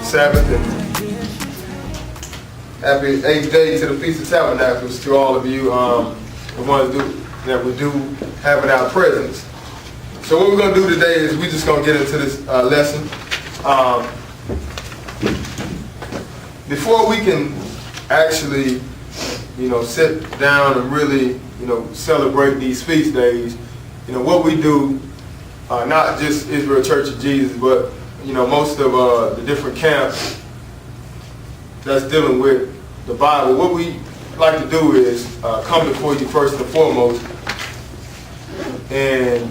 Sabbath and happy 8th day to the Feast of Tabernacles to all of you, the ones that we do have in our presence. So what we're going to do today is we're just going to get into this lesson. Before we can actually, sit down and really, celebrate these feast days, what we do, not just Israel Church of Jesus, but, most of the different camps that's dealing with the Bible, what we like to do is come before you first and foremost and,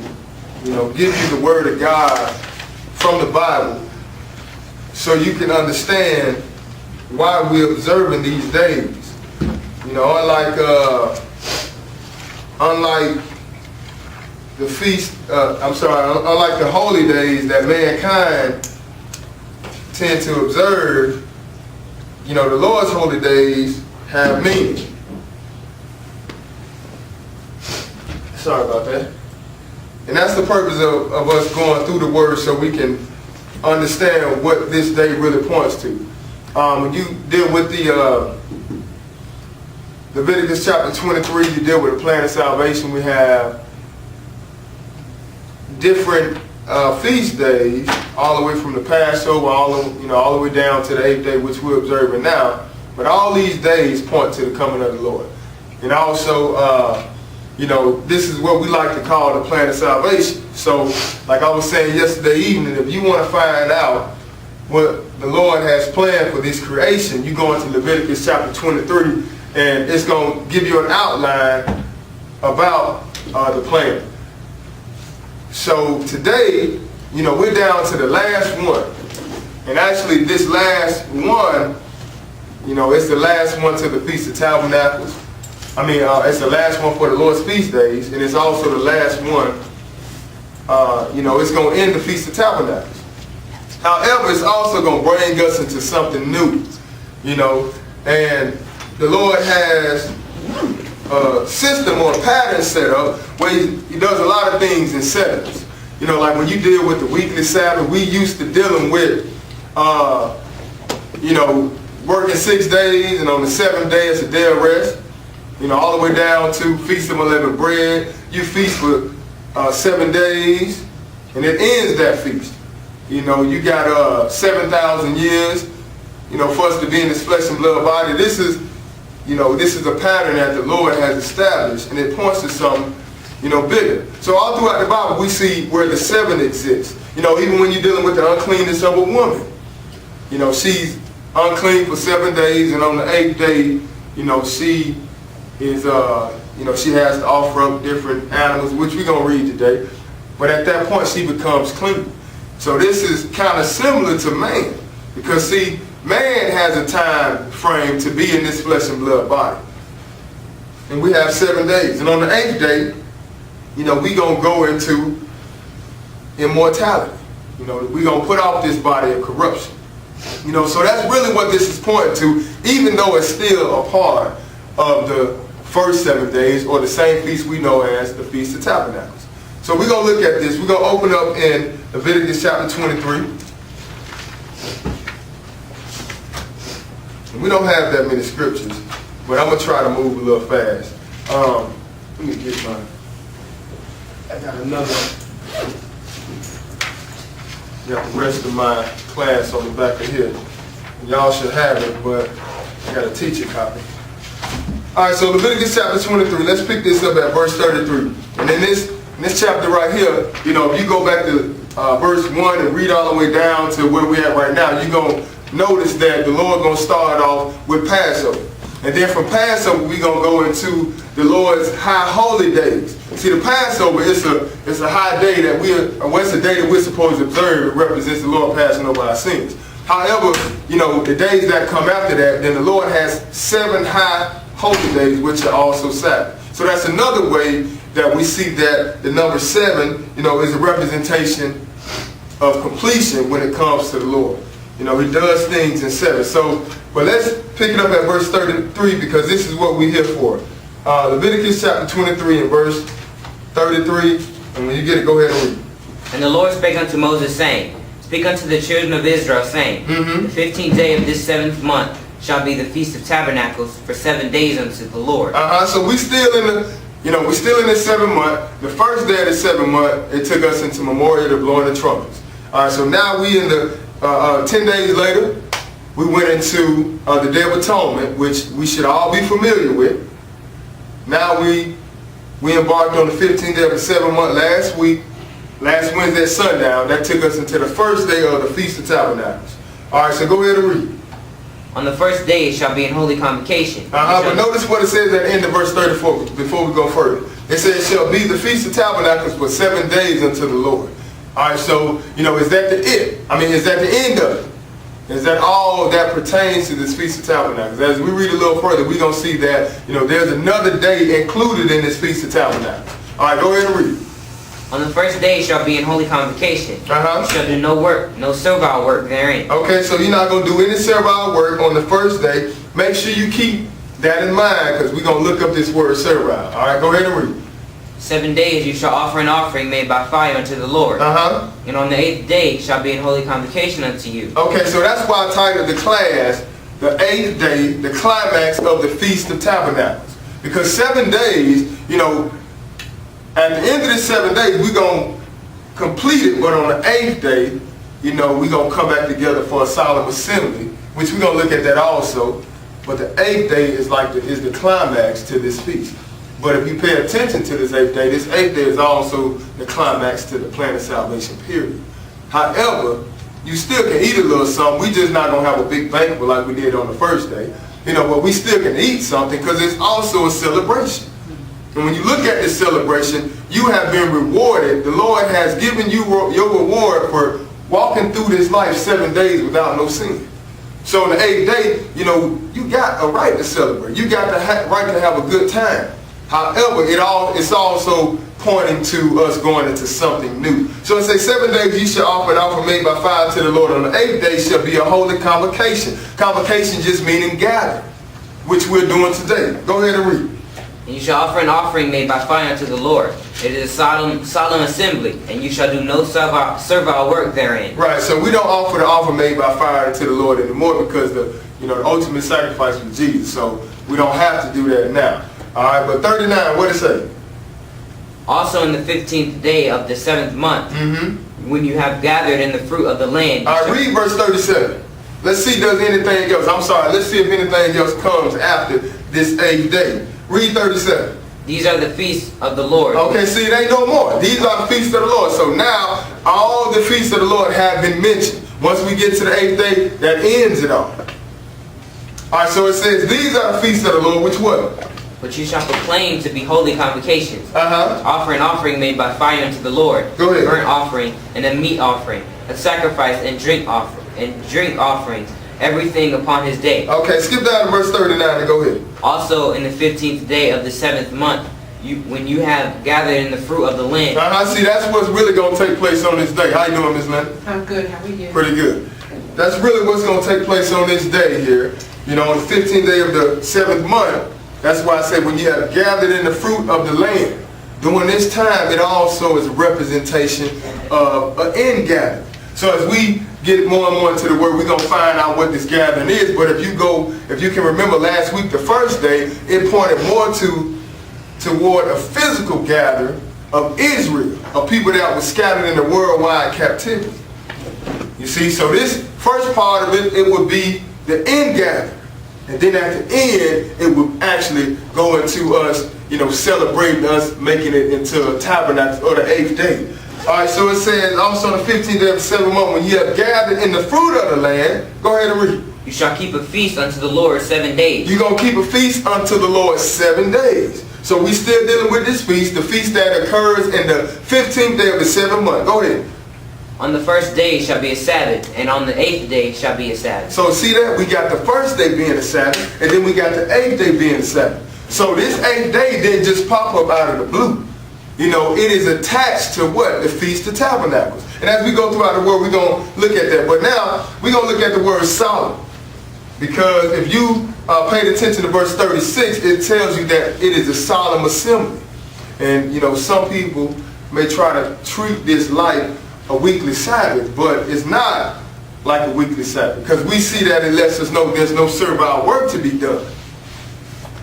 give you the Word of God from the Bible so you can understand why we're observing these days. Unlike the feast, unlike the holy days that mankind tend to observe, the Lord's holy days have meaning. Sorry about that. And that's the purpose of us going through the Word so we can understand what this day really points to. When you deal with the Leviticus chapter 23, you deal with the plan of salvation. We have different feast days, all the way from the Passover, all the way down to the 8th day, which we're observing now. But all these days point to the coming of the Lord. And also, this is what we like to call the plan of salvation. So, like I was saying yesterday evening, if you want to find out what the Lord has planned for this creation, you go into Leviticus chapter 23, and it's going to give you an outline about the plan. So today, we're down to the last one. And actually this last one, it's the last one to the Feast of Tabernacles. It's the last one for the Lord's feast days, and it's also the last one, it's going to end the Feast of Tabernacles. However, it's also going to bring us into something new, and the Lord has a system or a pattern set up where he does a lot of things in settings. Like when you deal with the weekly Sabbath, we used to dealing with, working 6 days, and on the 7th day it's a day of rest. All the way down to Feast of Unleavened Bread. You feast for 7 days, and it ends that feast. You got 7,000 years, for us to be in this flesh and blood body. This is a pattern that the Lord has established, and it points to something, bigger. So all throughout the Bible, we see where the 7 exists. Even when you're dealing with the uncleanness of a woman, she's unclean for 7 days, and on the 8th day, she is, she has to offer up different animals, which we're going to read today. But at that point, she becomes clean. So this is kind of similar to man, because see, man has a time frame to be in this flesh and blood body. And we have 7 days. And on the 8th day, we're going to go into immortality. We're going to put off this body of corruption. So that's really what this is pointing to, even though it's still a part of the first 7 days, or the same feast we know as the Feast of Tabernacles. So we're going to look at this. We're going to open up in Leviticus chapter 23. And we don't have that many scriptures, but I'm going to try to move a little fast. Let me get mine. I got another. Got the rest of my class on the back of here. Y'all should have it, but I got a teacher copy. All right, so Leviticus chapter 23. Let's pick this up at verse 33. And in this chapter right here, if you go back to verse 1 and read all the way down to where we're at right now, you're going to notice that the Lord going to start off with Passover. And then from Passover, we're going to go into the Lord's high holy days. See, the Passover is a high day that it's a day that we're supposed to observe. It represents the Lord passing over our sins. However, the days that come after that, then the Lord has 7 high holy days, which are also Sabbath. So that's another way that we see that the number 7, is a representation of completion when it comes to the Lord. He does things in 7. So, but let's pick it up at verse 33, because this is what we're here for. Leviticus chapter 23 and verse 33. And when you get it, go ahead and read. And the Lord spake unto Moses, saying, Speak unto the children of Israel, saying, The 15th day of this 7th month shall be the Feast of Tabernacles for 7 days unto the Lord. So we still in the, we're still in the 7th month. The first day of the 7th month, it took us into Memorial to blowing the trumpets. All right, so now we in the 10 days later, we went into the Day of Atonement, which we should all be familiar with. Now we embarked on the 15th day of the 7th month last Wednesday at sundown. That took us into the first day of the Feast of Tabernacles. All right, so go ahead and read. On the first day it shall be in holy convocation. But notice what it says at the end of verse 34 before we go further. It says, it shall be the Feast of Tabernacles for 7 days unto the Lord. All right, so, is that the it? Is that the end of it? Is that all that pertains to this Feast of Tabernacles? As we read a little further, we're going to see that, there's another day included in this Feast of Tabernacles. All right, go ahead and read. On the first day shall be in holy convocation. You shall do no work, no servile work therein. Okay, so you're not going to do any servile work on the first day. Make sure you keep that in mind, because we're going to look up this word servile. All right, go ahead and read. 7 days you shall offer an offering made by fire unto the Lord. And on the 8th day shall be in holy convocation unto you. Okay, so that's why I titled the class, the 8th day, the climax of the Feast of Tabernacles. Because 7 days, at the end of the 7 days, we're going to complete it, but on the 8th day, we're going to come back together for a solemn assembly, which we're going to look at that also. But the 8th day is the climax to this feast. But if you pay attention to this 8th day is also the climax to the plan of salvation, period. However, you still can eat a little something. We just not going to have a big banquet like we did on the first day. But we still can eat something because it's also a celebration. And when you look at this celebration, you have been rewarded. The Lord has given you your reward for walking through this life 7 days without no sin. So on the 8th day, you got a right to celebrate. You got the right to have a good time. However, it's also pointing to us going into something new. So it says 7 days you shall offer an offering made by fire to the Lord. On the 8th day shall be a holy convocation. Convocation just meaning gather, which we're doing today. Go ahead and read. And you shall offer an offering made by fire unto the Lord. It is a solemn assembly, and you shall do no servile work therein. Right, so we don't offer the offering made by fire unto the Lord anymore because the ultimate sacrifice was Jesus. So we don't have to do that now. All right, but 39, what does it say? Also in the 15th day of the 7th month, when you have gathered in the fruit of the land. All right, read verse 37. Let's see, does anything else? Let's see if anything else comes after this 8th day. Read 37. These are the feasts of the Lord. Okay, see, it ain't no more. These are the feasts of the Lord. So now, all the feasts of the Lord have been mentioned. Once we get to the 8th day, that ends it all. All right, so it says, these are the feasts of the Lord, which what? But you shall proclaim to be holy convocations. Offer an offering made by fire unto the Lord. Go ahead. Burnt offering and a meat offering, a sacrifice and drink offerings, everything upon his day. Okay, skip down to verse 39 and go ahead. Also in the 15th day of the 7th month, when you have gathered in the fruit of the land. See, that's what's really going to take place on this day. How you doing, Miss Lynn? I'm good. How are you? Pretty good. That's really what's going to take place on this day here. On the 15th day of the 7th month. That's why I say when you have gathered in the fruit of the land. During this time, it also is a representation of an end gathering. So as we get more and more into the word, we're going to find out what this gathering is. But if you can remember last week, the first day, it pointed more toward a physical gathering of Israel, of people that were scattered in the worldwide captivity. You see, so this first part of it would be the end gathering. And then at the end, it would actually go into us, celebrating us, making it into a tabernacle or the 8th day. All right, so it says, also on the 15th day of the 7th month, when you have gathered in the fruit of the land, go ahead and read. You shall keep a feast unto the Lord 7 days. You're going to keep a feast unto the Lord 7 days. So we still dealing with this feast, the feast that occurs in the 15th day of the 7th month. Go ahead. On the first day shall be a Sabbath, and on the 8th day shall be a Sabbath. So see that? We got the first day being a Sabbath, and then we got the 8th day being a Sabbath. So this 8th day didn't just pop up out of the blue. It is attached to what? The Feast of Tabernacles. And as we go throughout the word, we're going to look at that. But now, we're going to look at the word solemn. Because if you paid attention to verse 36, it tells you that it is a solemn assembly. And, some people may try to treat this life a weekly Sabbath, but it's not like a weekly Sabbath, because we see that it lets us know there's no servile work to be done.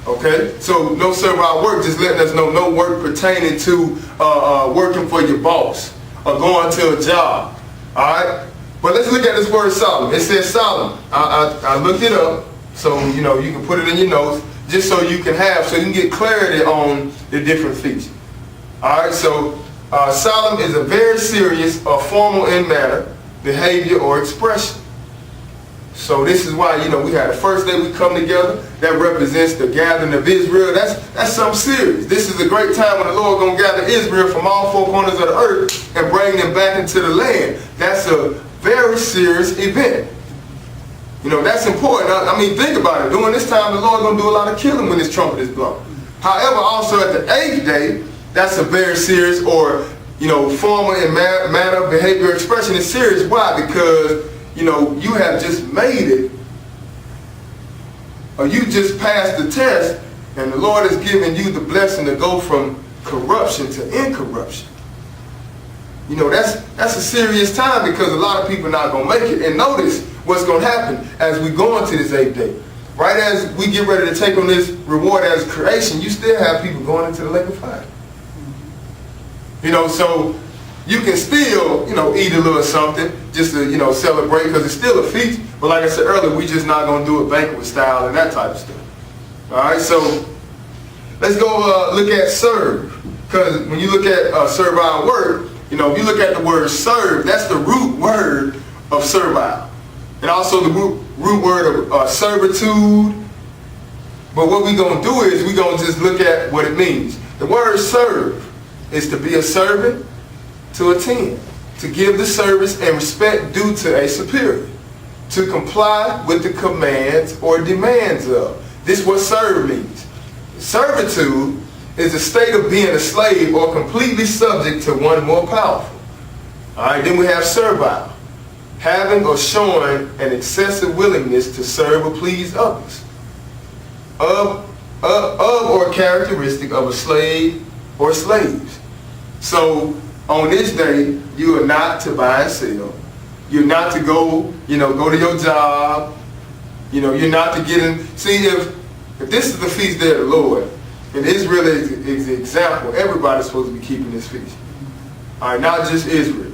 Okay, so no servile work, just letting us know no work pertaining to working for your boss or going to a job. All right, but let's look at this word solemn. It says solemn. I looked it up, so you know you can put it in your notes, just so you can get clarity on the different features. All right, so solemn is a very serious or formal in manner, behavior, or expression. So this is why, you know, we had the first day we come together. That represents the gathering of Israel. That's something serious. This is a great time when the Lord going to gather Israel from all four corners of the earth and bring them back into the land. That's a very serious event. You know, that's important. I mean, think about it. During this time, the Lord going to do a lot of killing when his trumpet is blown. However, also at the 8th day, that's a very serious, or, you know, formal in manner, behavior, expression is serious. Why? Because, you know, you have just made it, or you just passed the test, and the Lord has given you the blessing to go from corruption to incorruption. You know, that's a serious time, because a lot of people are not going to make it. And notice what's going to happen as we go into this 8th day. Right as we get ready to take on this reward as creation, you still have people going into the lake of fire. You know, so you can still, you know, eat a little something just to, you know, celebrate, because it's still a feast. But like I said earlier, we just not going to do it banquet style and that type of stuff. All right, so let's go look at serve. Because when you look at servile work, you know, if you look at the word serve, that's the root word of servile. And also the root word of servitude. But what we're going to do is we're going to just look at what it means. The word serve is to be a servant, to attend, to give the service and respect due to a superior, to comply with the commands or demands of. This is what serve means. Servitude is a state of being a slave or completely subject to one more powerful. All right, then we have servile, having or showing an excessive willingness to serve or please others, of or characteristic of a slave or slaves. So on this day, you are not to buy and sell. You're not to go, you know, go to your job. You know, you're not to get in. See, if this is the feast day of the Lord, and Israel is the example, everybody's supposed to be keeping this feast. All right, not just Israel.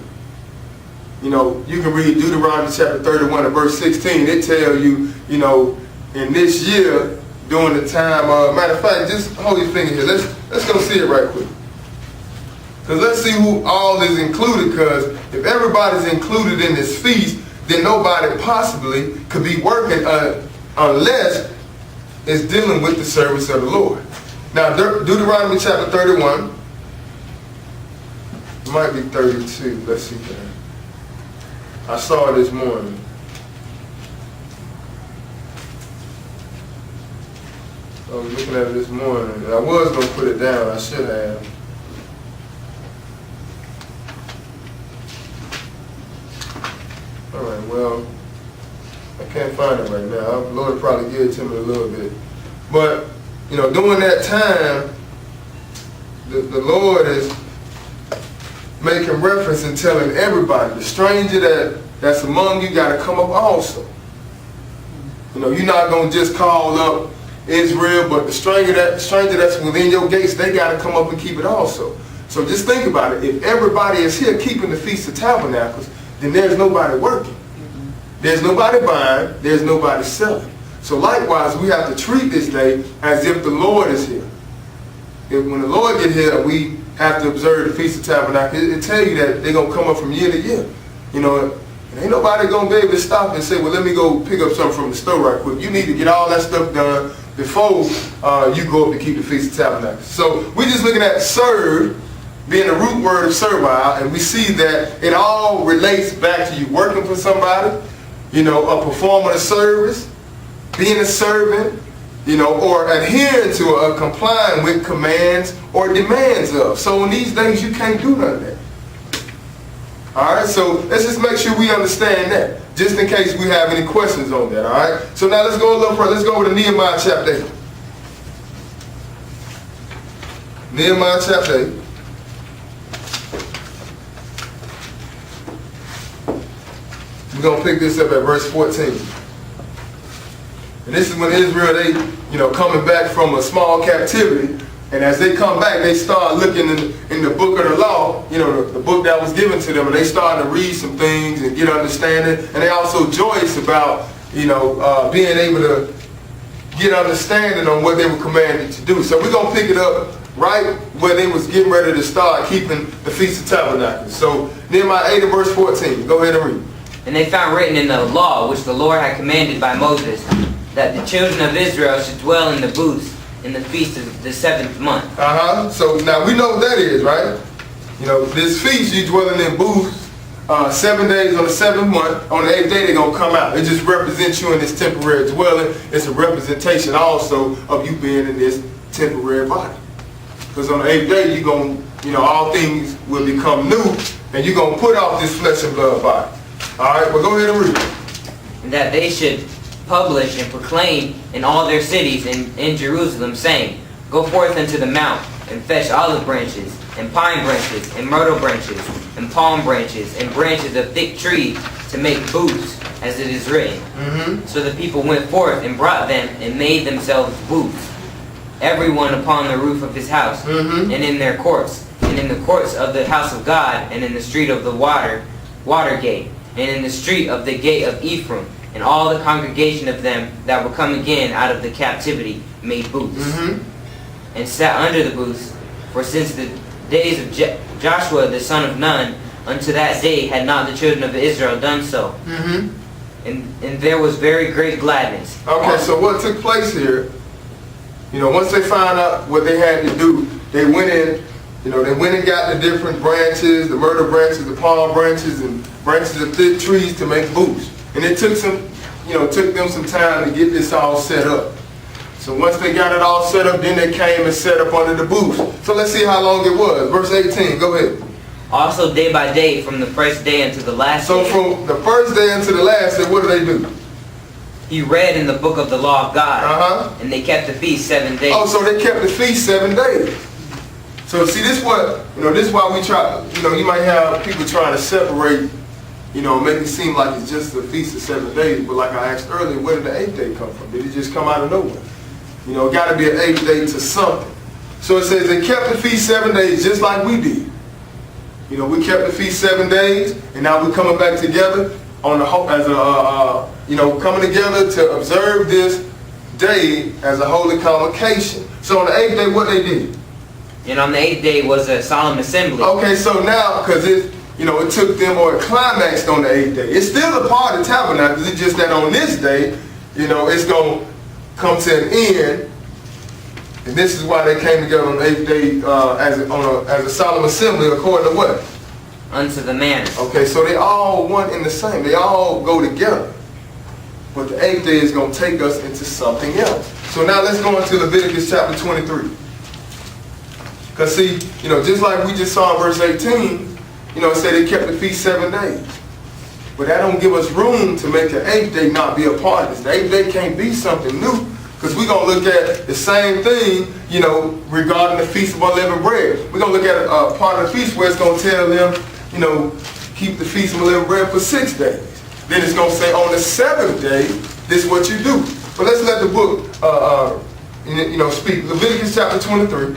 You know, you can read Deuteronomy chapter 31 and verse 16. It tells you, you know, in this year, during the time, matter of fact, just hold your finger here. Let's go see it right quick. Because let's see who all is included, because if everybody's included in this feast, then nobody possibly could be working unless it's dealing with the service of the Lord. Now, Deuteronomy chapter 31, it might be 32, let's see here. I saw it this morning. I was looking at it this morning. I was going to put it down, I should have. Alright, well, I can't find it right now. The Lord probably give it to me a little bit. But, you know, during that time, the Lord is making reference and telling everybody, the stranger that's among you got to come up also. You know, you're not going to just call up Israel, but the stranger that's within your gates, they got to come up and keep it also. So just think about it. If everybody is here keeping the Feast of Tabernacles, then there's nobody working. There's nobody buying. There's nobody selling. So likewise, we have to treat this day as if the Lord is here. When the Lord gets here, we have to observe the Feast of Tabernacles. It tell you that they're going to come up from year to year. You know, ain't nobody going to be able to stop and say, well, let me go pick up something from the store right quick. You need to get all that stuff done before you go up to keep the Feast of Tabernacles. So we're just looking at serve being the root word of servile, and we see that it all relates back to you working for somebody, you know, performing a service, being a servant, you know, or adhering to or complying with commands or demands of. So in these days, you can't do none of that. All right, so let's just make sure we understand that, just in case we have any questions on that, all right? So now let's go a little further. Let's go over to Nehemiah chapter 8. Nehemiah chapter 8. We're going to pick this up at verse 14. And this is when Israel, they, coming back from a small captivity. And as they come back, they start looking in the book of the law, the book that was given to them. And they start to read some things and get understanding. And they also joyous about, being able to get understanding on what they were commanded to do. So we're going to pick it up right where they was getting ready to start keeping the Feast of Tabernacles. So Nehemiah 8 and verse 14. Go ahead and read. And they found written in the law, which the Lord had commanded by Moses, that the children of Israel should dwell in the booths in the feast of the 7th month. So now we know what that is, right? This feast, you dwelling in booths 7 days on the 7th month. On the 8th day, they're going to come out. It just represents you in this temporary dwelling. It's a representation also of you being in this temporary body. Because on the 8th day, you're going to, all things will become new, and you're going to put off this flesh and blood body. All right, well, go ahead and read. And that they should publish and proclaim in all their cities and in Jerusalem, saying, Go forth into the mount, and fetch olive branches, and pine branches, and myrtle branches, and palm branches, and branches of thick trees, to make booths, as it is written. So the people went forth and brought them, and made themselves booths, everyone upon the roof of his house, and in their courts, and in the courts of the house of God, and in the street of the water gate, and in the street of the gate of Ephraim, and all the congregation of them that were come again out of the captivity made booths, and sat under the booths. For since the days of Joshua the son of Nun unto that day had not the children of Israel done so. And there was very great gladness. Okay, so what took place here, once they found out what they had to do, they went in, they went and got the different branches, the myrtle branches, the palm branches, and branches of thick trees to make booths. And it took took them some time to get this all set up. So once they got it all set up, then they came and set up under the booths. So let's see how long it was. Verse 18, go ahead. Also day by day, from the first day unto the last day. So from the first day unto the last day, what do they do? He read in the book of the law of God, and they kept the feast 7 days. Oh, so they kept the feast 7 days. So see, this is why we try, you might have people trying to separate, make it seem like it's just a feast of 7 days. But like I asked earlier, where did the 8th day come from? Did it just come out of nowhere? It got to be an 8th day to something. So it says they kept the feast 7 days just like we did. We kept the feast 7 days, and now we're coming back together on the coming together to observe this day as a holy convocation. So on the 8th day, what they did? And on the 8th day was a solemn assembly. Okay, so now, because it took them, or it climaxed on the 8th day. It's still a part of Tabernacles. It's just that on this day, it's going to come to an end. And this is why they came together on the 8th day as a solemn assembly, according to what? Unto the manner. Okay, so they all one in the same. They all go together. But the 8th day is going to take us into something else. So now let's go into Leviticus chapter 23. Because see, just like we just saw in verse 18, it said they kept the feast 7 days. But that don't give us room to make the 8th day not be a part of this. The 8th day can't be something new. Because we're going to look at the same thing, regarding the Feast of Unleavened Bread. We're going to look at a part of the feast where it's going to tell them, keep the Feast of Unleavened Bread for 6 days. Then it's going to say on the 7th day, this is what you do. But let's let the book, speak. Leviticus chapter 23.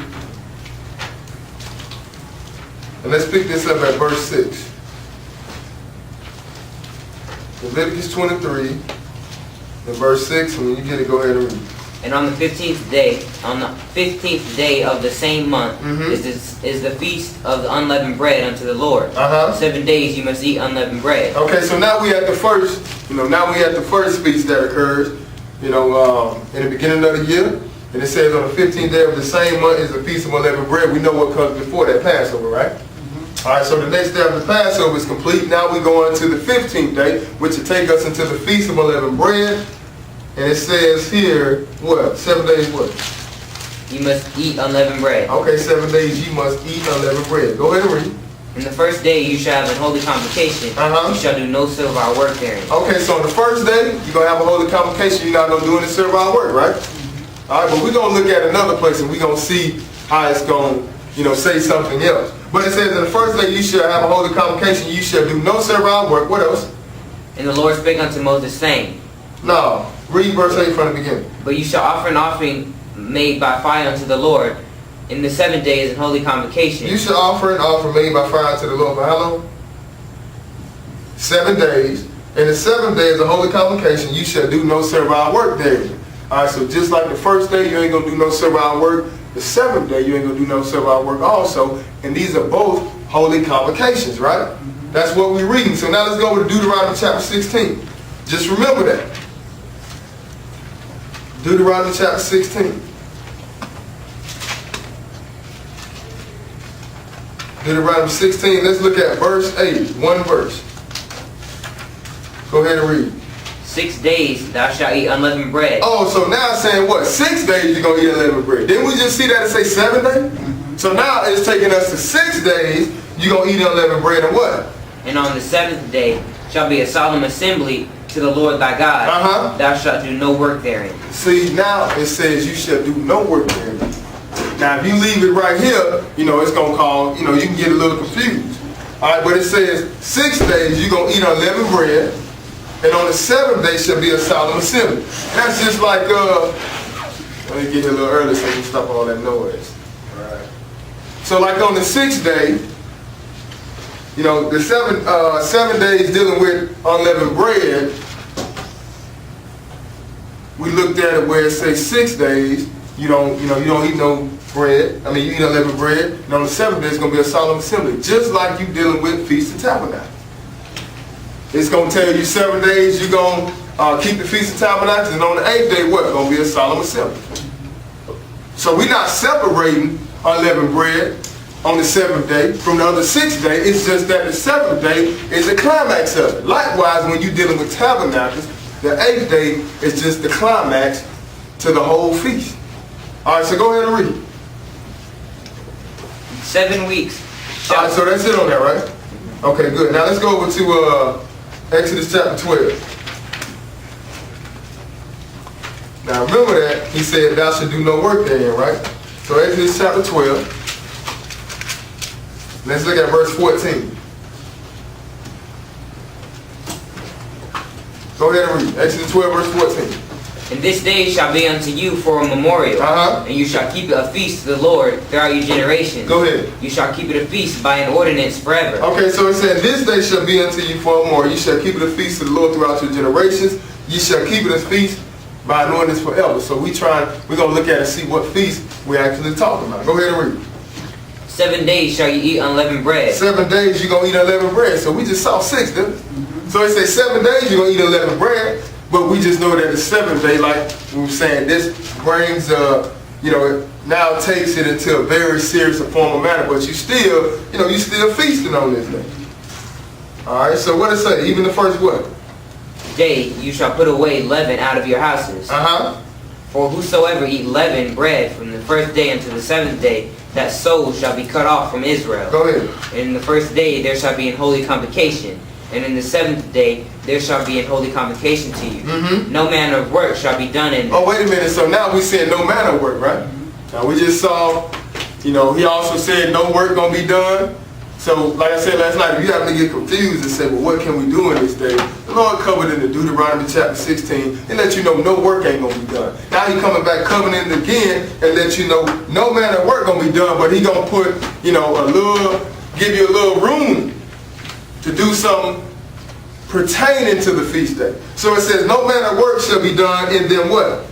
And let's pick this up at verse 6. Leviticus 23, and verse 6, and when you get it, go ahead and read. And on the 15th day of the same month is the feast of the unleavened bread unto the Lord. 7 days you must eat unleavened bread. Okay, so now we at the first, feast that occurs, in the beginning of the year. And it says on the 15th day of the same month is the feast of unleavened bread. We know what comes before that, Passover, right? All right, so the next day of the Passover is complete. Now we go into the 15th day, which will take us into the Feast of Unleavened Bread. And it says here, what? 7 days what? You must eat unleavened bread. Okay, 7 days you must eat unleavened bread. Go ahead and read. In the first day you shall have an holy convocation. You shall do no servile work therein. Okay, so on the first day, you're going to have a holy convocation. You're not going to do any servile work, right? All right, but we're going to look at another place and we're going to see how it's going to, say something else. But it says in the first day you shall have a holy convocation. You shall do no servile work. What else? And the Lord spake unto Moses, saying, No, read verse 8 from the beginning. But you shall offer an offering made by fire unto the Lord in the 7 days in holy convocation. You shall offer an offering made by fire unto the Lord for how long? 7 days. In the 7th day is a holy convocation. You shall do no servile work there. All right, so just like the first day, you ain't going to do no servile work. The 7th day, you ain't going to do no servile work also. And these are both holy convocations, right? That's what we're reading. So now let's go over to Deuteronomy chapter 16. Just remember that. Deuteronomy chapter 16. Deuteronomy 16, let's look at verse 8. One verse. Go ahead and read. 6 days thou shalt eat unleavened bread. Oh, so now it's saying what? 6 days you're going to eat unleavened bread. Didn't we just see that it say 7 days? So now it's taking us to 6 days. You're going to eat unleavened bread and what? And on the 7th day shall be a solemn assembly to the Lord thy God. Thou shalt do no work therein. See, now it says you shall do no work therein. Now, if you leave it right here, it's going to cause, you can get a little confused. All right, but it says 6 days you're going to eat unleavened bread. And on the 7th day shall be a solemn assembly. That's just like, let me get here a little early so you can stop all that noise. All right. So like on the 6th day, the 7 days dealing with unleavened bread, we looked at it where it says 6 days, you don't eat no bread. I mean, you eat unleavened bread. And on the 7th day, it's going to be a solemn assembly, just like you dealing with Feast of Tabernacles. It's going to tell you 7 days you're going to keep the Feast of Tabernacles, and on the 8th day, what? It's going to be a solemn assembly. So we're not separating unleavened bread on the 7th day from the other 6th day. It's just that the 7th day is the climax of it. Likewise, when you're dealing with tabernacles, the 8th day is just the climax to the whole feast. All right, so go ahead and read. 7 weeks. All right, so that's it on that, right? Okay, good. Now let's go over to Exodus chapter 12. Now remember that he said thou should do no work therein, right? So Exodus chapter 12. Let's look at verse 14. Go ahead and read. Exodus 12 verse 14. And this day shall be unto you for a memorial, and you shall keep it a feast to the Lord throughout your generations. Go ahead. You shall keep it a feast by an ordinance forever. Okay, so it said, this day shall be unto you for a memorial. You shall keep it a feast to the Lord throughout your generations. You shall keep it a feast by an ordinance forever. So we're going to look at and see what feast we're actually talking about. Go ahead and read. 7 days shall you eat unleavened bread. 7 days you're going to eat unleavened bread. So we just saw 6, didn't we? So it says 7 days you're going to eat unleavened bread. But we just know that the 7th day, like we were saying, this brings, it now takes it into a very serious and formal manner. But you still, you still feasting on this day. All right, so what does it say? Even the first what? Day you shall put away leaven out of your houses. For whosoever eat leavened bread from the first day unto the 7th day, that soul shall be cut off from Israel. Go ahead. And in the first day there shall be an holy convocation. And in the 7th day there shall be an holy convocation to you. No manner of work shall be done in. Oh, wait a minute. So now we're saying no manner of work, right? Now we just saw, he also said no work going to be done. So like I said last night, if you happen to get confused and say, well, what can we do in this day? The Lord covered in the Deuteronomy chapter 16 and let you know no work ain't going to be done. Now he coming back covering it again and let you know no manner of work going to be done, but he going to put, give you a little room to do something pertaining to the feast day. So it says, no manner of work shall be done in them what?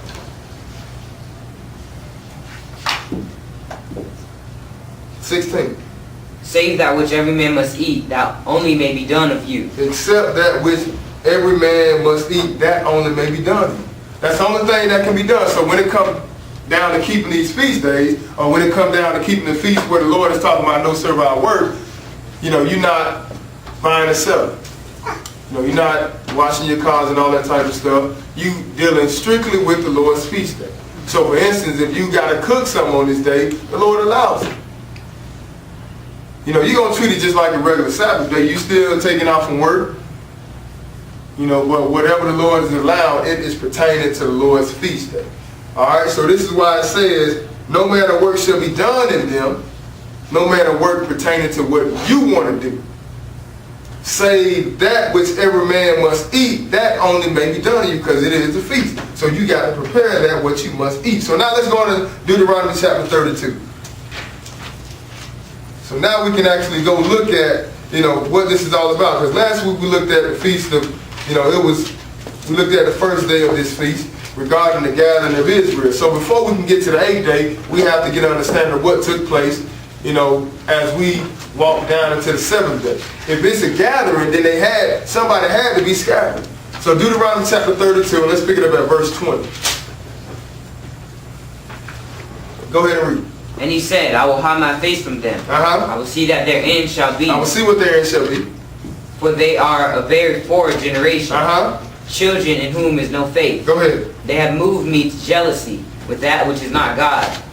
Save that which every man must eat, that only may be done of you. Except that which every man must eat, that only may be done of you. That's the only thing that can be done. So when it comes down to keeping these feast days, or when it comes down to keeping the feast where the Lord is talking about no servile work, you're not buying and selling. You're not washing your cars and all that type of stuff. You dealing strictly with the Lord's feast day. So for instance, if you got to cook something on this day, the Lord allows it. You're going to treat it just like a regular Sabbath day. You still taking off from work. But whatever the Lord is allowed, it is pertaining to the Lord's feast day. All right, so this is why it says, no manner of work shall be done in them, no manner of work pertaining to what you want to do. save that which every man must eat, that only may be done to you because it is a feast. So you got to prepare that what you must eat. So now let's go on to Deuteronomy chapter 32. So now we can actually go look at, what this is all about. Because last week we looked at the feast of, we looked at the first day of this feast regarding the gathering of Israel. So before we can get to the 8th day, we have to get an understanding of what took place, as we walk down into the 7th day. If it's a gathering, then somebody had to be scattered. So Deuteronomy chapter 32, let's pick it up at verse 20. Go ahead and read. And he said, I will hide my face from them. I will see that their end shall be. I will see what their end shall be. For they are a very forward generation. Children in whom is no faith. Go ahead. They have moved me to jealousy with that which is not God.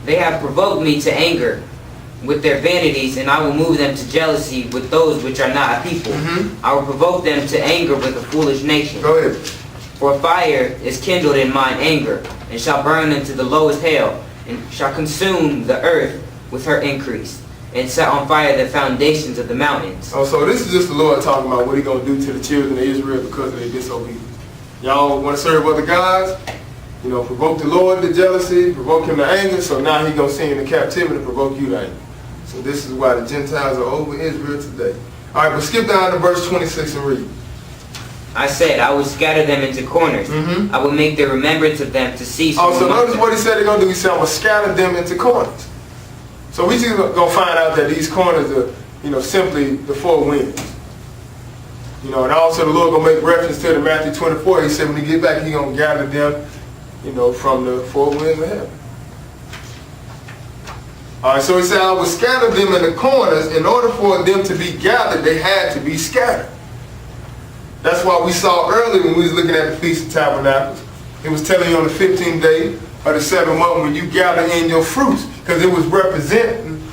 They have provoked me to anger with their vanities, and I will move them to jealousy with those which are not a people. I will provoke them to anger with a foolish nation. Go ahead. For fire is kindled in mine anger, and shall burn into the lowest hell, and shall consume the earth with her increase, and set on fire the foundations of the mountains. Oh, so this is just the Lord talking about what He's going to do to the children of Israel because of their disobedience. Y'all want to serve other gods? Provoke the Lord to jealousy, provoke Him to anger, so now He's going to send you into captivity to provoke you to anger. So this is why the Gentiles are over Israel today. All right, but skip down to verse 26 and read. I said, I will scatter them into corners. I will make the remembrance of them to cease. Oh, so notice what He said they're going to do. He said, I will scatter them into corners. So we just going to find out that these corners are, simply the four winds. And also the Lord going to make reference to the Matthew 24. He said when He get back, He going to gather them, from the four winds of heaven. All right, so He said, I will scatter them in the corners. In order for them to be gathered, they had to be scattered. That's why we saw earlier when we was looking at the Feast of Tabernacles. It was telling you on the 15th day of the 7th month when you gather in your fruits. Because it was representing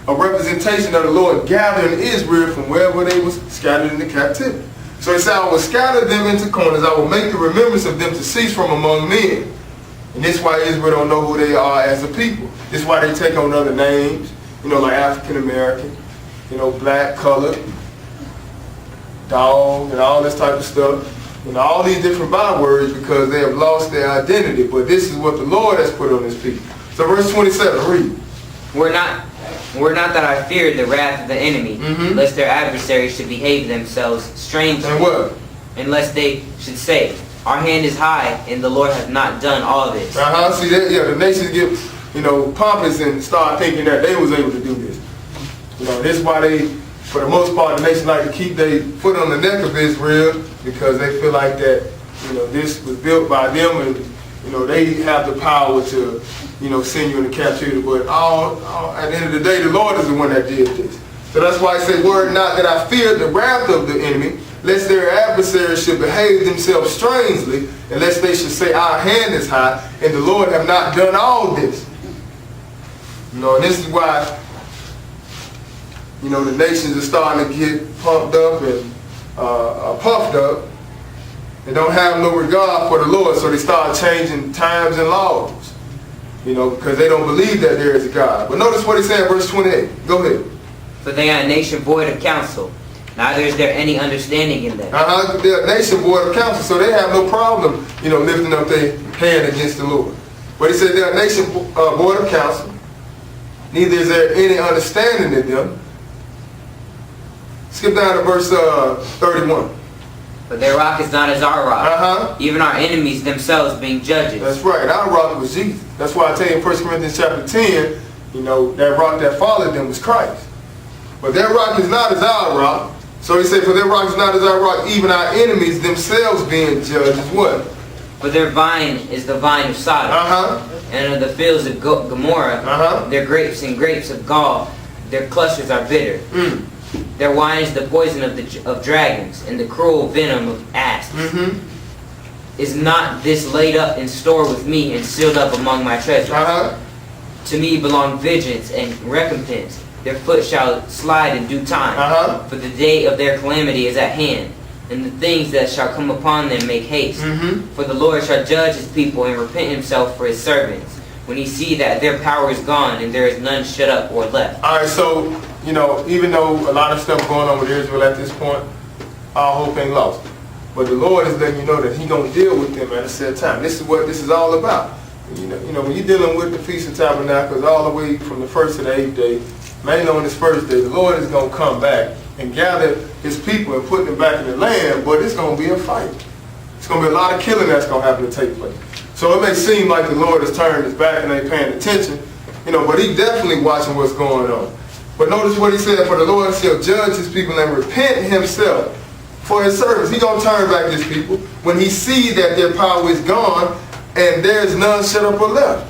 a representation of the Lord gathering Israel from wherever they was scattered into captivity. So He said, I will scatter them into corners. I will make the remembrance of them to cease from among men. And this is why Israel don't know who they are as a people. This is why they take on other names, like African American, black, colored, dog, and all this type of stuff. All these different bywords because they have lost their identity. But this is what the Lord has put on His people. So verse 27, read. Were not that I feared the wrath of the enemy, lest their adversaries should behave themselves strangely. And what? And lest they should say, our hand is high, and the Lord hath not done all this. See that? Yeah, the nations get, pompous and start thinking that they was able to do this. This is why they, for the most part, the nations like to keep their foot on the neck of Israel because they feel like that, this was built by them and, they have the power to, send you into captivity. But at the end of the day, the Lord is the one that did this. So that's why He said, word not that I feared the wrath of the enemy, lest their adversaries should behave themselves strangely, and lest they should say, our hand is high, and the Lord have not done all this. And this is why, the nations are starting to get pumped up and puffed up, and don't have no regard for the Lord, so they start changing times and laws, because they don't believe that there is a God. But notice what He said in verse 28. Go ahead. For they are a nation void of counsel, neither is there any understanding in them. They're a nation void of counsel, so they have no problem, lifting up their hand against the Lord. But He said they're a nation void of counsel, neither is there any understanding in them. Skip down to verse 31. But their rock is not as our rock, even our enemies themselves being judges. That's right. Our rock was Jesus. That's why I tell you in 1 Corinthians chapter 10, that rock that followed them was Christ. But their rock is not as our rock. So He said, for their rock is not as our rock, even our enemies themselves being judged as what? For their vine is the vine of Sodom, and of the fields of Gomorrah, their grapes and grapes of gall, their clusters are bitter. Their wine is the poison of dragons, and the cruel venom of asps. Is not this laid up in store with me and sealed up among my treasures? To me belong vengeance and recompense. Their foot shall slide in due time, for the day of their calamity is at hand, and the things that shall come upon them make haste. For the Lord shall judge His people and repent Himself for His servants, when He see that their power is gone and there is none shut up or left. All right, so you know, even though a lot of stuff going on with Israel at this point, our hope ain't lost. But the Lord is letting you know that He gonna deal with them at a set time. This is what this is all about. You know, when you're dealing with the Feast of Tabernacles all the way from the 1st to the 8th day, mainly on this first day, the Lord is gonna come back and gather His people and put them back in the land. But it's gonna be a fight. It's gonna be a lot of killing that's gonna happen to take place. So it may seem like the Lord has turned His back and ain't paying attention, you know, but He definitely watching what's going on. But notice what He said: for the Lord shall judge His people and repent Himself for His servants. He gonna turn back His people when He sees that their power is gone and there's none shut up or left.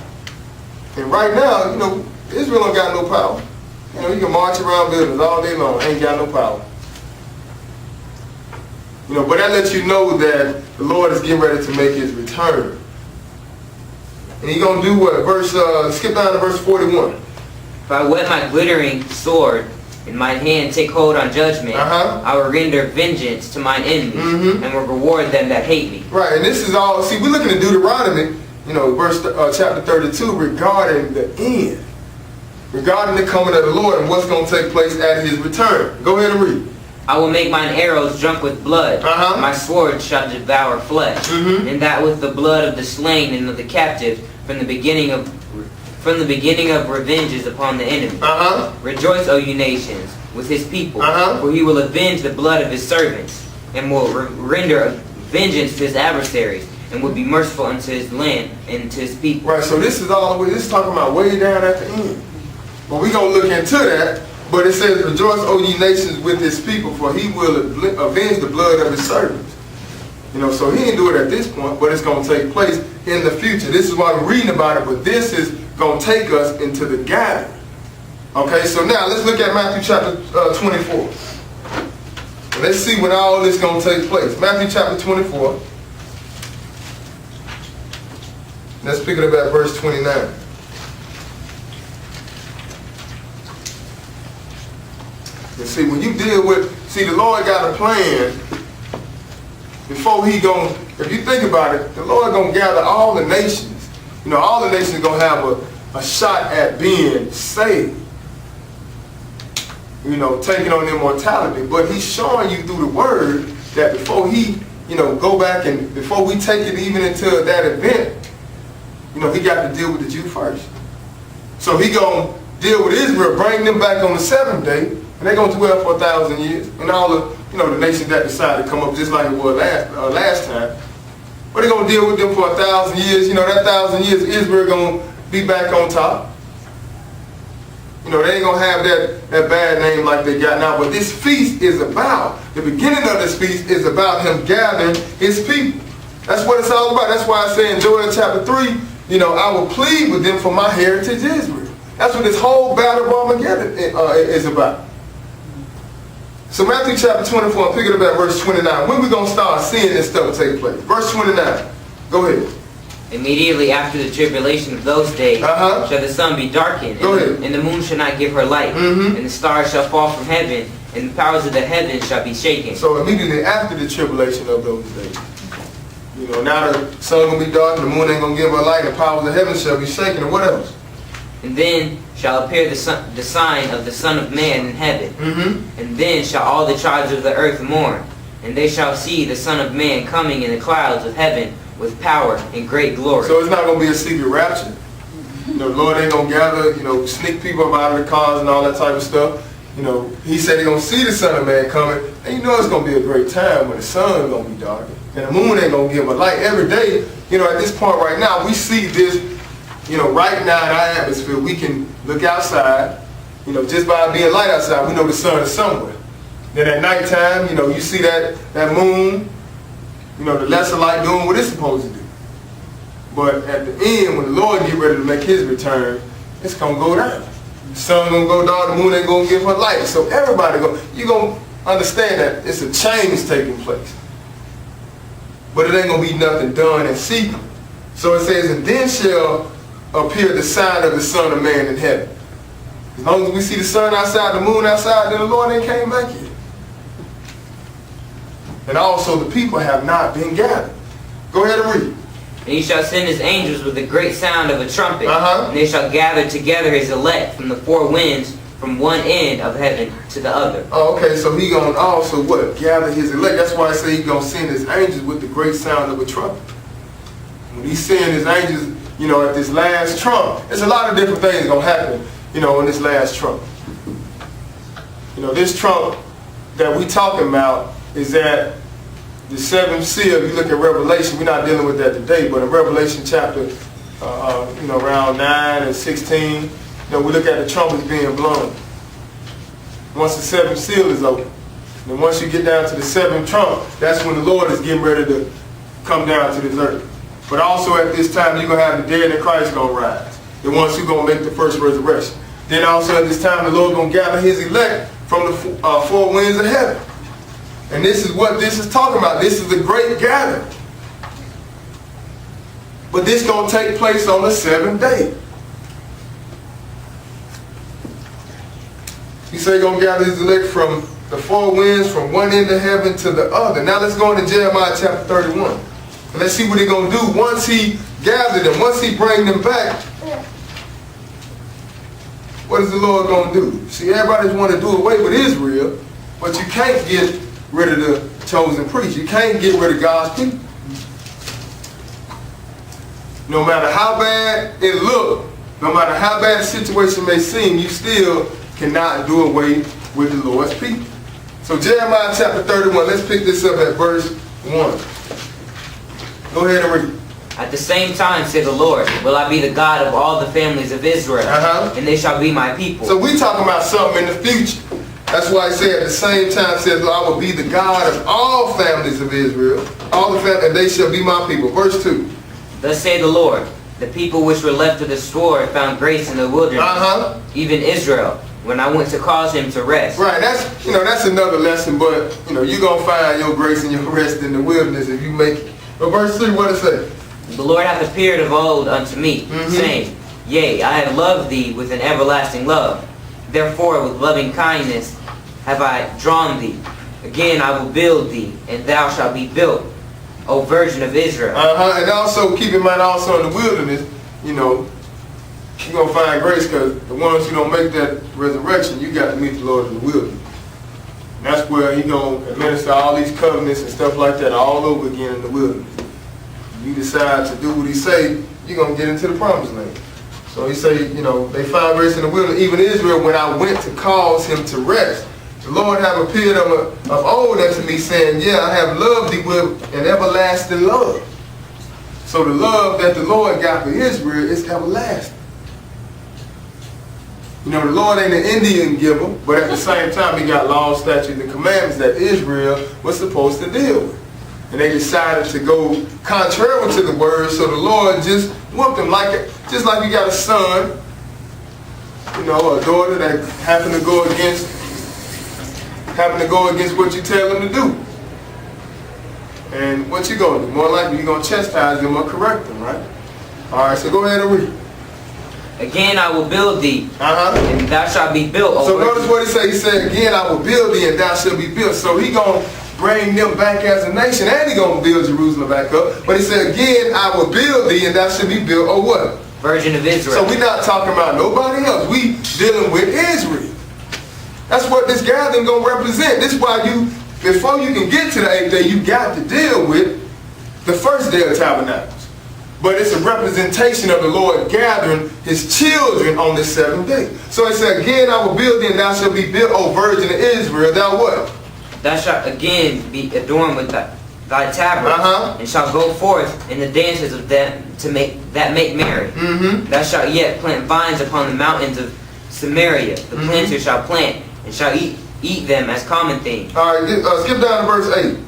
And right now, you know, Israel don't got no power. You know, you can march around buildings all day long, ain't got no power. You know, but that lets you know that the Lord is getting ready to make His return. And He gonna do what? Skip down to verse 41. If I wet my glittering sword in mine hand, take hold on judgment, I will render vengeance to mine enemies, and will reward them that hate me. Right, and this is all, see, we're looking at Deuteronomy, you know, chapter 32, regarding the end. Regarding the coming of the Lord and what's going to take place at His return. Go ahead and read. I will make mine arrows drunk with blood. My sword shall devour flesh, and that with the blood of the slain and of the captive, from the beginning of revenges upon the enemy. Rejoice, O you nations, with His people, for He will avenge the blood of His servants, and will render vengeance to His adversaries, and will be merciful unto His land and to His people. Right, so this is talking about way down at the end. But we're going to look into that. But it says, rejoice, O ye nations, with His people, for He will avenge the blood of His servants. You know, so He didn't do it at this point, but it's going to take place in the future. This is why we're reading about it, but this is going to take us into the gathering. Okay, so now let's look at Matthew chapter 24. Let's see when all this is going to take place. Matthew chapter 24. Let's pick it up at verse 29. And see, when you deal with, the Lord got a plan before He gonna, if you think about it, the Lord gonna gather all the nations. You know, all the nations gonna have a shot at being saved. You know, taking on immortality. But He's showing you through the Word that before He, you know, go back and before we take it even into that event, you know, He got to deal with the Jew first. So He gonna deal with Israel, bring them back on the 7th day. And they're going to dwell for 1,000 years. And all the, you know, the nations that decided to come up just like it was last time. But they're going to deal with them for 1,000 years. You know, that 1,000 years, Israel going to be back on top. You know, they ain't going to have that bad name like they got now. But this feast is about, the beginning of this feast is about Him gathering His people. That's what it's all about. That's why I say in Joel chapter 3, you know, I will plead with them for my heritage Israel. That's what this whole battle of Armageddon is about. So Matthew chapter 24, pick it up at verse 29. When we going to start seeing this stuff take place? Verse 29. Go ahead. Immediately after the tribulation of those days shall the sun be darkened, and the moon shall not give her light, and the stars shall fall from heaven, and the powers of the heavens shall be shaken. So immediately after the tribulation of those days. You know, now the sun going to be dark, and the moon ain't going to give her light, and the powers of the heavens shall be shaken, and what else? And then shall appear the sign of the Son of Man in heaven. And then shall all the tribes of the earth mourn. And they shall see the Son of Man coming in the clouds of heaven with power and great glory. So it's not going to be a secret rapture. You know, the Lord ain't going to gather, you know, sneak people out of the cars and all that type of stuff. You know, He said He's going to see the Son of Man coming. And you know it's going to be a great time when the sun is going to be dark. And the moon ain't going to give a light. Every day, you know, at this point right now, we see this. You know, right now in our atmosphere, we can look outside, you know, just by being light outside, we know the sun is somewhere. Then at nighttime, you know, you see that moon, you know, the lesser light doing what it's supposed to do. But at the end, when the Lord get ready to make His return, it's going to go down. The sun going to go dark, the moon ain't going to give her light. So everybody, you're going to understand that it's a change taking place. But it ain't going to be nothing done in secret. So it says, and then shall appear the sign of the Son of Man in heaven. As long as we see the sun outside, the moon outside, then the Lord ain't came back yet. And also the people have not been gathered. Go ahead and read. And He shall send His angels with the great sound of a trumpet, and they shall gather together His elect from the four winds, from one end of heaven to the other. Oh, okay, so he gonna also what? Gather his elect. That's why I say he gonna send his angels with the great sound of a trumpet. When he's sending his angels, you know, at this last trump, there's a lot of different things gonna happen, you know, in this last trump. You know, this trump that we talking about is that the seventh seal. You look at Revelation, we're not dealing with that today, but in Revelation chapter, you know, around 9 and 16, you know, we look at the trumpets being blown. Once the seventh seal is open, and once you get down to the seventh trump, that's when the Lord is getting ready to come down to this earth. But also at this time, you're going to have the dead in Christ going to rise, the ones who are going to make the first resurrection. Then also at this time, the Lord going to gather his elect from the four winds of heaven. And this is what this is talking about. This is the great gathering. But this is going to take place on the seventh day. He said he's going to gather his elect from the four winds, from one end of heaven to the other. Now let's go into Jeremiah chapter 31. And let's see what he's going to do once he gathered them, once he bring them back. What is the Lord going to do? See, everybody want to do away with Israel, but you can't get rid of the chosen priest. You can't get rid of God's people. No matter how bad it look, no matter how bad the situation may seem, you still cannot do away with the Lord's people. So Jeremiah chapter 31, let's pick this up at verse 1. Go ahead and read. At the same time, said the Lord, will I be the God of all the families of Israel, and they shall be my people. So we talking about something in the future. That's why I say at the same time, says, I will be the God of all families of Israel, all the families, and they shall be my people. Verse 2. Thus saith the Lord, the people which were left of the sword found grace in the wilderness, even Israel, when I went to cause him to rest. Right, that's another lesson, but you're gonna find your grace and your rest in the wilderness if you make it. But verse 3, what it say? The Lord hath appeared of old unto me, saying, Yea, I have loved thee with an everlasting love. Therefore with loving kindness have I drawn thee. Again I will build thee, and thou shalt be built, O Virgin of Israel. And also keep in mind also in the wilderness, you're going to find grace, because the ones who don't make that resurrection, you got to meet the Lord in the wilderness. And that's where He's going to administer all these covenants and stuff like that all over again in the wilderness. You decide to do what He say, you're going to get into the promised land. So He say, they found grace in the wilderness, even Israel, when I went to cause him to rest. The Lord have appeared of old unto me, saying, Yeah, I have loved thee with an everlasting love. So the love that the Lord got for Israel is everlasting. The Lord ain't an Indian giver, but at the same time He got laws, statutes, and commandments that Israel was supposed to deal with. And they decided to go contrary to the word, so the Lord just whooped them, just like you got a son, a daughter that happened to go against what you tell them to do. And what you going to do? More likely you're going to chastise them or correct them, right? All right, so go ahead and read. Again I will build thee, and thou shalt be built. So notice what He said. He said, again I will build thee, and thou shalt be built. So He going to bring them back as a nation, and He going to build Jerusalem back up. But He said, again I will build thee, and thou shalt be built. Or what? Virgin of Israel. So we're not talking about nobody else. We dealing with Israel. That's what this gathering going to represent. This is why before you can get to the 8th day, you got to deal with the first day of tabernacles. But it's a representation of the Lord gathering His children on the 7th day. So It said, again I will build thee, and thou shalt be built, O Virgin of Israel. Thou what? Thou shalt again be adorned with thy tabrets, and shalt go forth in the dances of them that make merry. Thou shalt yet plant vines upon the mountains of Samaria. The planter shall plant, and shall eat them as common things. All right, skip down to verse 8.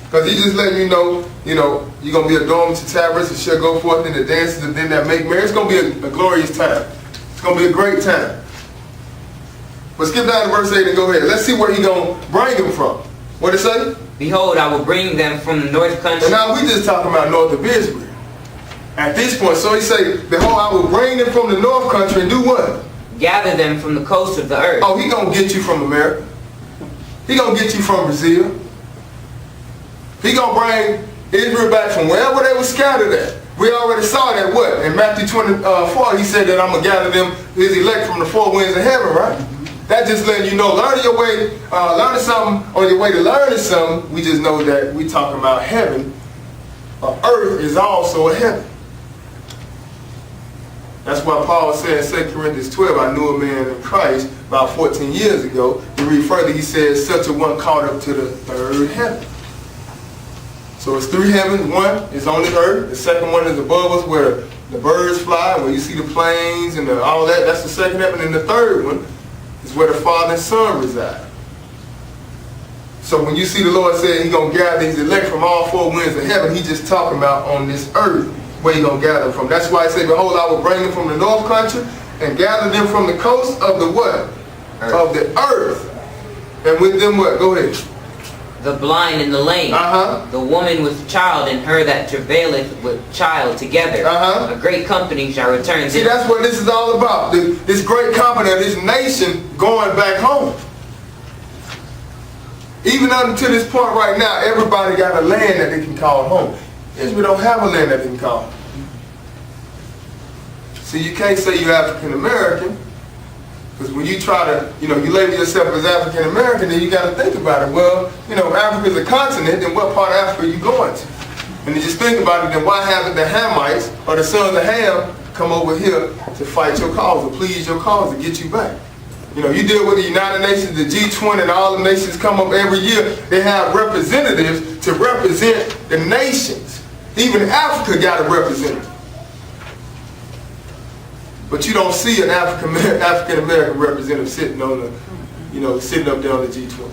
Because He just letting you know, you're going to be adorned with your tabrets, and shall go forth in the dances of them that make merry. It's going to be a glorious time. It's going to be a great time. But skip down to verse 8 and go ahead. Let's see where He's going to bring them from. What it say? Behold, I will bring them from the north country. And now we just talking about north of Israel. At this point, so He say, behold, I will bring them from the north country and do what? Gather them from the coast of the earth. Oh, He going to get you from America. He going to get you from Brazil. He going to bring Israel back from wherever they were scattered at. We already saw that what? In Matthew 24, he said that I'm going to gather them, his elect from the four winds of heaven, right? That just letting you know, learning something on your way to learning something, we just know that we talking about heaven. Earth is also a heaven. That's why Paul said in 2 Corinthians 12, I knew a man in Christ about 14 years ago. You read further, he says, such a one caught up to the third heaven. So it's three heavens. One is on the earth. The second one is above us where the birds fly, where you see the planes and all that. That's the second heaven. And the third one is where the Father and Son reside. So when you see the Lord say he's going to gather his elect from all four winds of heaven, he's just talking about on this earth where he's going to gather them from. That's why he said, behold, I will bring them from the north country and gather them from the coast of the what? Earth. Of the earth. And with them what? Go ahead. The blind and the lame, the woman with child and her that travaileth with child together. A great company shall return. See, that's what this is all about. This great company of this nation going back home. Even up to this point right now, everybody got a land that they can call home. Israel don't have a land that they can call home. See, you can't say you're African American. Because when you try to, you label yourself as African American, then you got to think about it. Well, Africa is a continent, then what part of Africa are you going to? And you just think about it, then why haven't the Hamites or the sons of Ham come over here to fight your cause or please your cause to get you back? You deal with the United Nations, the G20, and all the nations come up every year. They have representatives to represent the nations. Even Africa got a representative. But you don't see an African American representative sitting on the, sitting up there on the G20.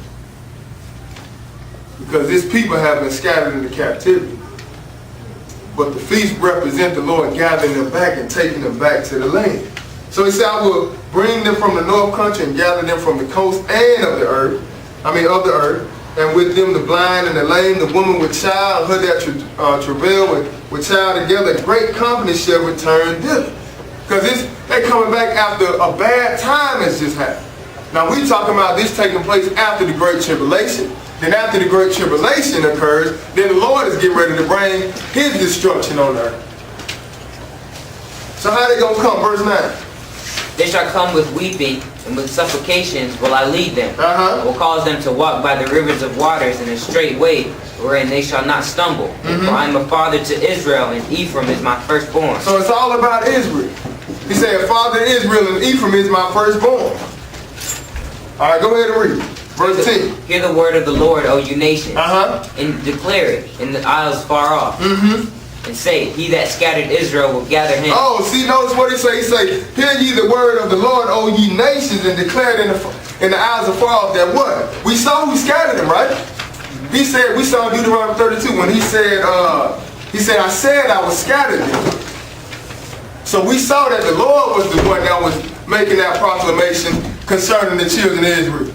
Because these people have been scattered into captivity. But the feast represent the Lord gathering them back and taking them back to the land. So he said, I will bring them from the north country and gather them from the coast and of the earth. And with them the blind and the lame, the woman with child, her that travail with child together, a great company shall return thither. Because they're coming back after a bad time has just happened. Now we talking about this taking place after the Great Tribulation. Then after the Great Tribulation occurs, then the Lord is getting ready to bring his destruction on earth. So how they going to come? Verse 9. They shall come with weeping, and with supplications will I lead them. I will cause them to walk by the rivers of waters in a straight way, wherein they shall not stumble. For I am a father to Israel, and Ephraim is my firstborn. So it's all about Israel. He said, Father Israel and Ephraim is my firstborn. All right, go ahead and read. Verse 10. Hear the word of the Lord, O you nations, and declare it in the isles far off. And say, he that scattered Israel will gather him. Oh, see, notice what he say. He say, hear ye the word of the Lord, O ye nations, and declare it in the isles of far off that what? We saw who scattered them, right? He said, we saw Deuteronomy 32 when he said, I said I was scattered them. So we saw that the Lord was the one that was making that proclamation concerning the children of Israel.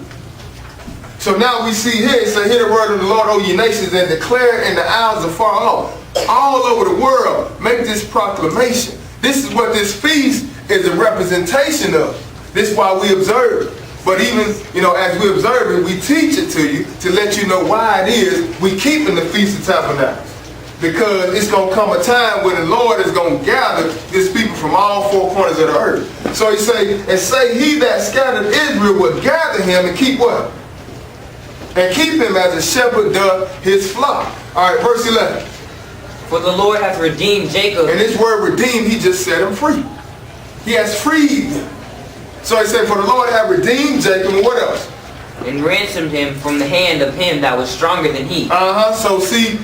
So now we see here, it says, hear the word of the Lord, O ye nations, and declare in the isles of far off. All over the world, make this proclamation. This is what this feast is a representation of. This is why we observe. But even, as we observe it, we teach it to you to let you know why it is we keeping the Feast of Tabernacles. Because it's going to come a time when the Lord is going to gather his people from all four corners of the earth. So he say, he that scattered Israel will gather him and keep what? And keep him as a shepherd doth his flock. All right, verse 11. For the Lord hath redeemed Jacob. And this word redeemed, he just set him free. He has freed them. So he said, for the Lord hath redeemed Jacob, and what else? And ransomed him from the hand of him that was stronger than he. So see,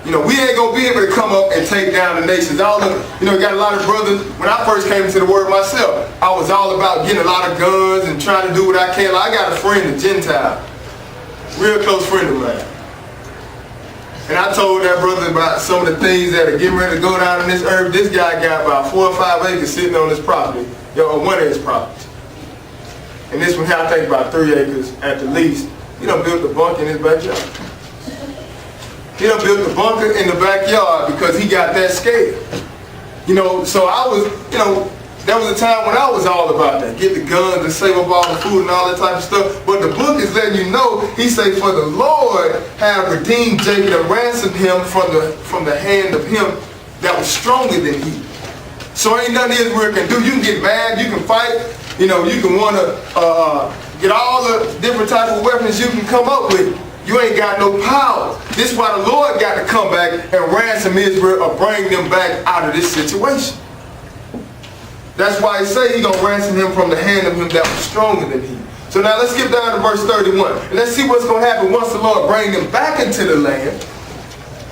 we ain't going to be able to come up and take down the nations. All the, got a lot of brothers. When I first came into the word myself, I was all about getting a lot of guns and trying to do what I can. I got a friend, a Gentile. Real close friend of mine. And I told that brother about some of the things that are getting ready to go down in this earth. This guy got about 4 or 5 acres sitting on his property, or one of his properties. And this one, I think about 3 acres at the least. He done built a bunker in his backyard. He done built a bunker in the backyard because he got that scared. So I was, there was a time when I was all about that. Get the guns and save up all the food and all that type of stuff. But the book is letting you know, he say, for the Lord have redeemed Jacob and ransomed him from the hand of him that was stronger than he. So ain't nothing Israel can do. You can get mad, you can fight, you can want to get all the different type of weapons you can come up with. You ain't got no power. This is why the Lord got to come back and ransom Israel or bring them back out of this situation. That's why he say he's going to ransom him from the hand of him that was stronger than he. So now let's get down to verse 31. And let's see what's going to happen once the Lord bring them back into the land.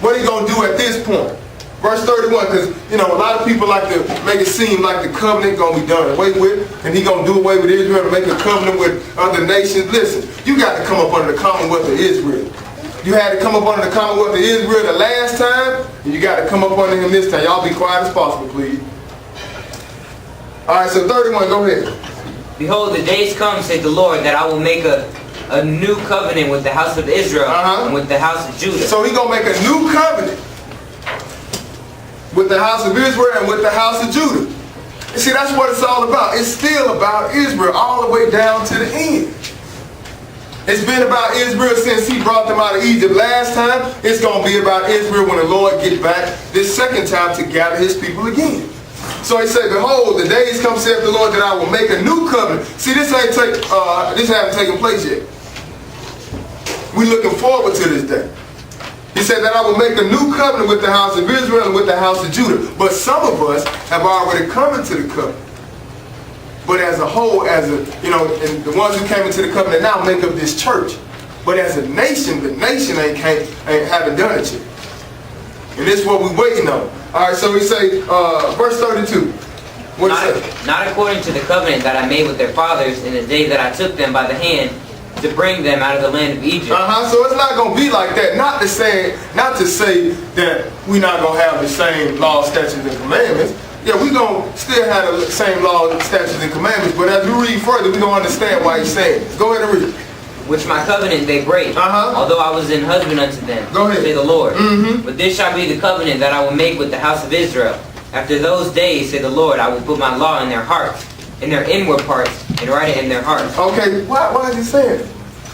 What he going to do at this point? Verse 31, because, a lot of people like to make it seem like the covenant going to be done away with, and he going to do away with Israel and make a covenant with other nations. Listen, you got to come up under the commonwealth of Israel. You had to come up under the commonwealth of Israel the last time, and you got to come up under him this time. Y'all be quiet as possible, please. All right, so 31, go ahead. Behold, the days come, said the Lord, that I will make a new covenant with the house of Israel and with the house of Judah. So he's going to make a new covenant with the house of Israel and with the house of Judah. You see, that's what it's all about. It's still about Israel all the way down to the end. It's been about Israel since he brought them out of Egypt last time. It's going to be about Israel when the Lord gets back this second time to gather his people again. So he said, behold, the days come, saith the Lord, that I will make a new covenant. See, this haven't taken place yet. We're looking forward to this day. He said that I will make a new covenant with the house of Israel and with the house of Judah. But some of us have already come into the covenant. But as a whole, and the ones who came into the covenant now make up this church. But as a nation, the nation haven't done it yet. And this is what we're waiting on. All right, so we say, verse 32. What it say? Not according to the covenant that I made with their fathers in the day that I took them by the hand to bring them out of the land of Egypt. So it's not going to be like that. Not to say that we're not going to have the same law, statutes, and commandments. Yeah, we're going to still have the same law, statutes, and commandments. But as we read further, we're going to understand why he's saying it. Go ahead and read. Which my covenant they break, although I was an husband unto them, go ahead. say the Lord. But this shall be the covenant that I will make with the house of Israel. After those days, say the Lord, I will put my law in their hearts, in their inward parts, and write it in their hearts. Okay, why is he saying it?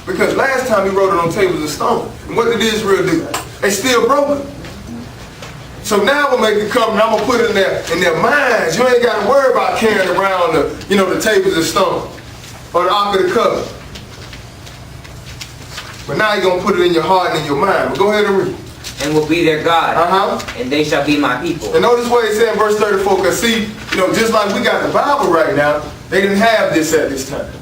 Because last time he wrote it on tables of stone. And what did Israel do? They still broke it. So now we'll make a covenant. I'm going to put it in their minds. You ain't got to worry about carrying around the tables of stone or the Ark of the Covenant. But now you're going to put it in your heart and in your mind. But go ahead and read. And will be their God. And they shall be my people. And notice what he said in verse 34. Because see, just like we got the Bible right now, they didn't have this at this time.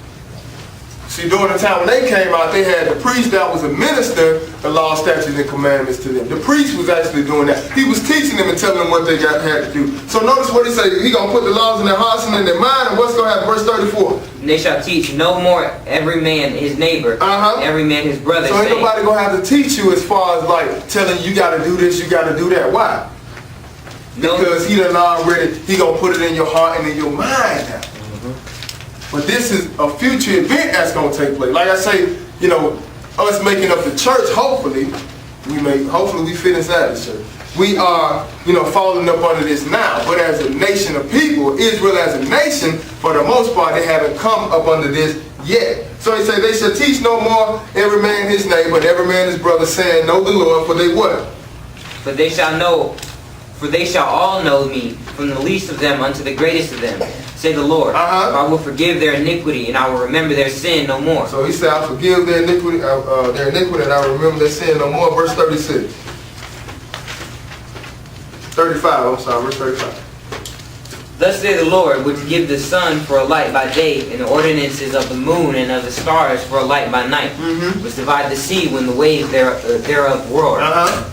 See, during the time when they came out, they had the priest that was administering the law, statutes, and commandments to them. The priest was actually doing that. He was teaching them and telling them what they had to do. So notice what he said. He's going to put the laws in their hearts and in their mind. And what's going to happen? Verse 34. And they shall teach no more every man his neighbor, every man his brother. So ain't nobody going to have to teach you as far as like telling you got to do this, you got to do that. Why? Because he done already, he going to put it in your heart and in your mind now. But this is a future event that's going to take place. Like I say, us making up the church, hopefully we fit inside the church. We are, falling up under this now. But as a nation of people, Israel as a nation, for the most part, they haven't come up under this yet. So he said, they shall teach no more every man his neighbor and every man his brother, saying, know the Lord, for they what? For they shall all know me, from the least of them unto the greatest of them, say the Lord. I will forgive their iniquity, and I will remember their sin no more. So he said, I forgive their iniquity, and I will remember their sin no more. Verse 36. 35, verse 35. Thus saith the Lord, which give the sun for a light by day, and the ordinances of the moon and of the stars for a light by night, which divide the sea when the waves thereof roar.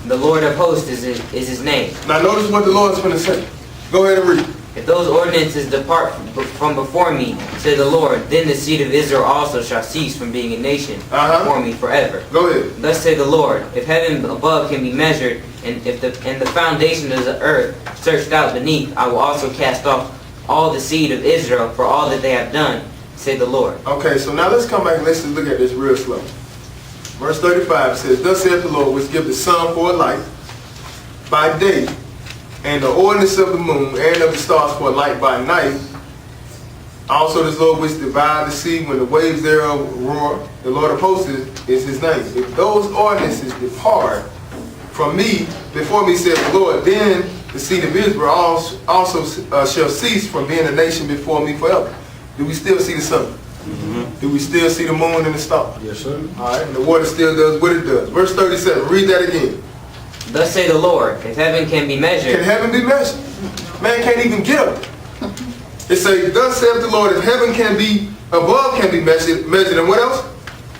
The Lord of hosts is his name. Now notice what the Lord is going to say. Go ahead and read. If those ordinances depart from before me, said the Lord, then the seed of Israel also shall cease from being a nation before me forever. Go ahead. Thus saith the Lord, if heaven above can be measured, and the foundation of the earth searched out beneath, I will also cast off all the seed of Israel for all that they have done, said the Lord. Okay, so now let's come back and let's just look at this real slow. Verse 35 says, thus saith the Lord, which give the sun for a light by day, and the ordinance of the moon and of the stars for a light by night. Also this Lord which divide the sea when the waves thereof roar. The Lord of hosts is his name. If those ordinances depart from me, before me, said the Lord, then the seed of Israel also shall cease from being a nation before me forever. Do we still see the sun? Mm-hmm. Do we still see the moon and the stars? Yes, sir. All right, and the water still does what it does. Verse 37, read that again. Thus say the Lord, if heaven can be measured. Can heaven be measured? Man can't even get up. It says, thus saith the Lord, if heaven can be above, can be measured, and what else?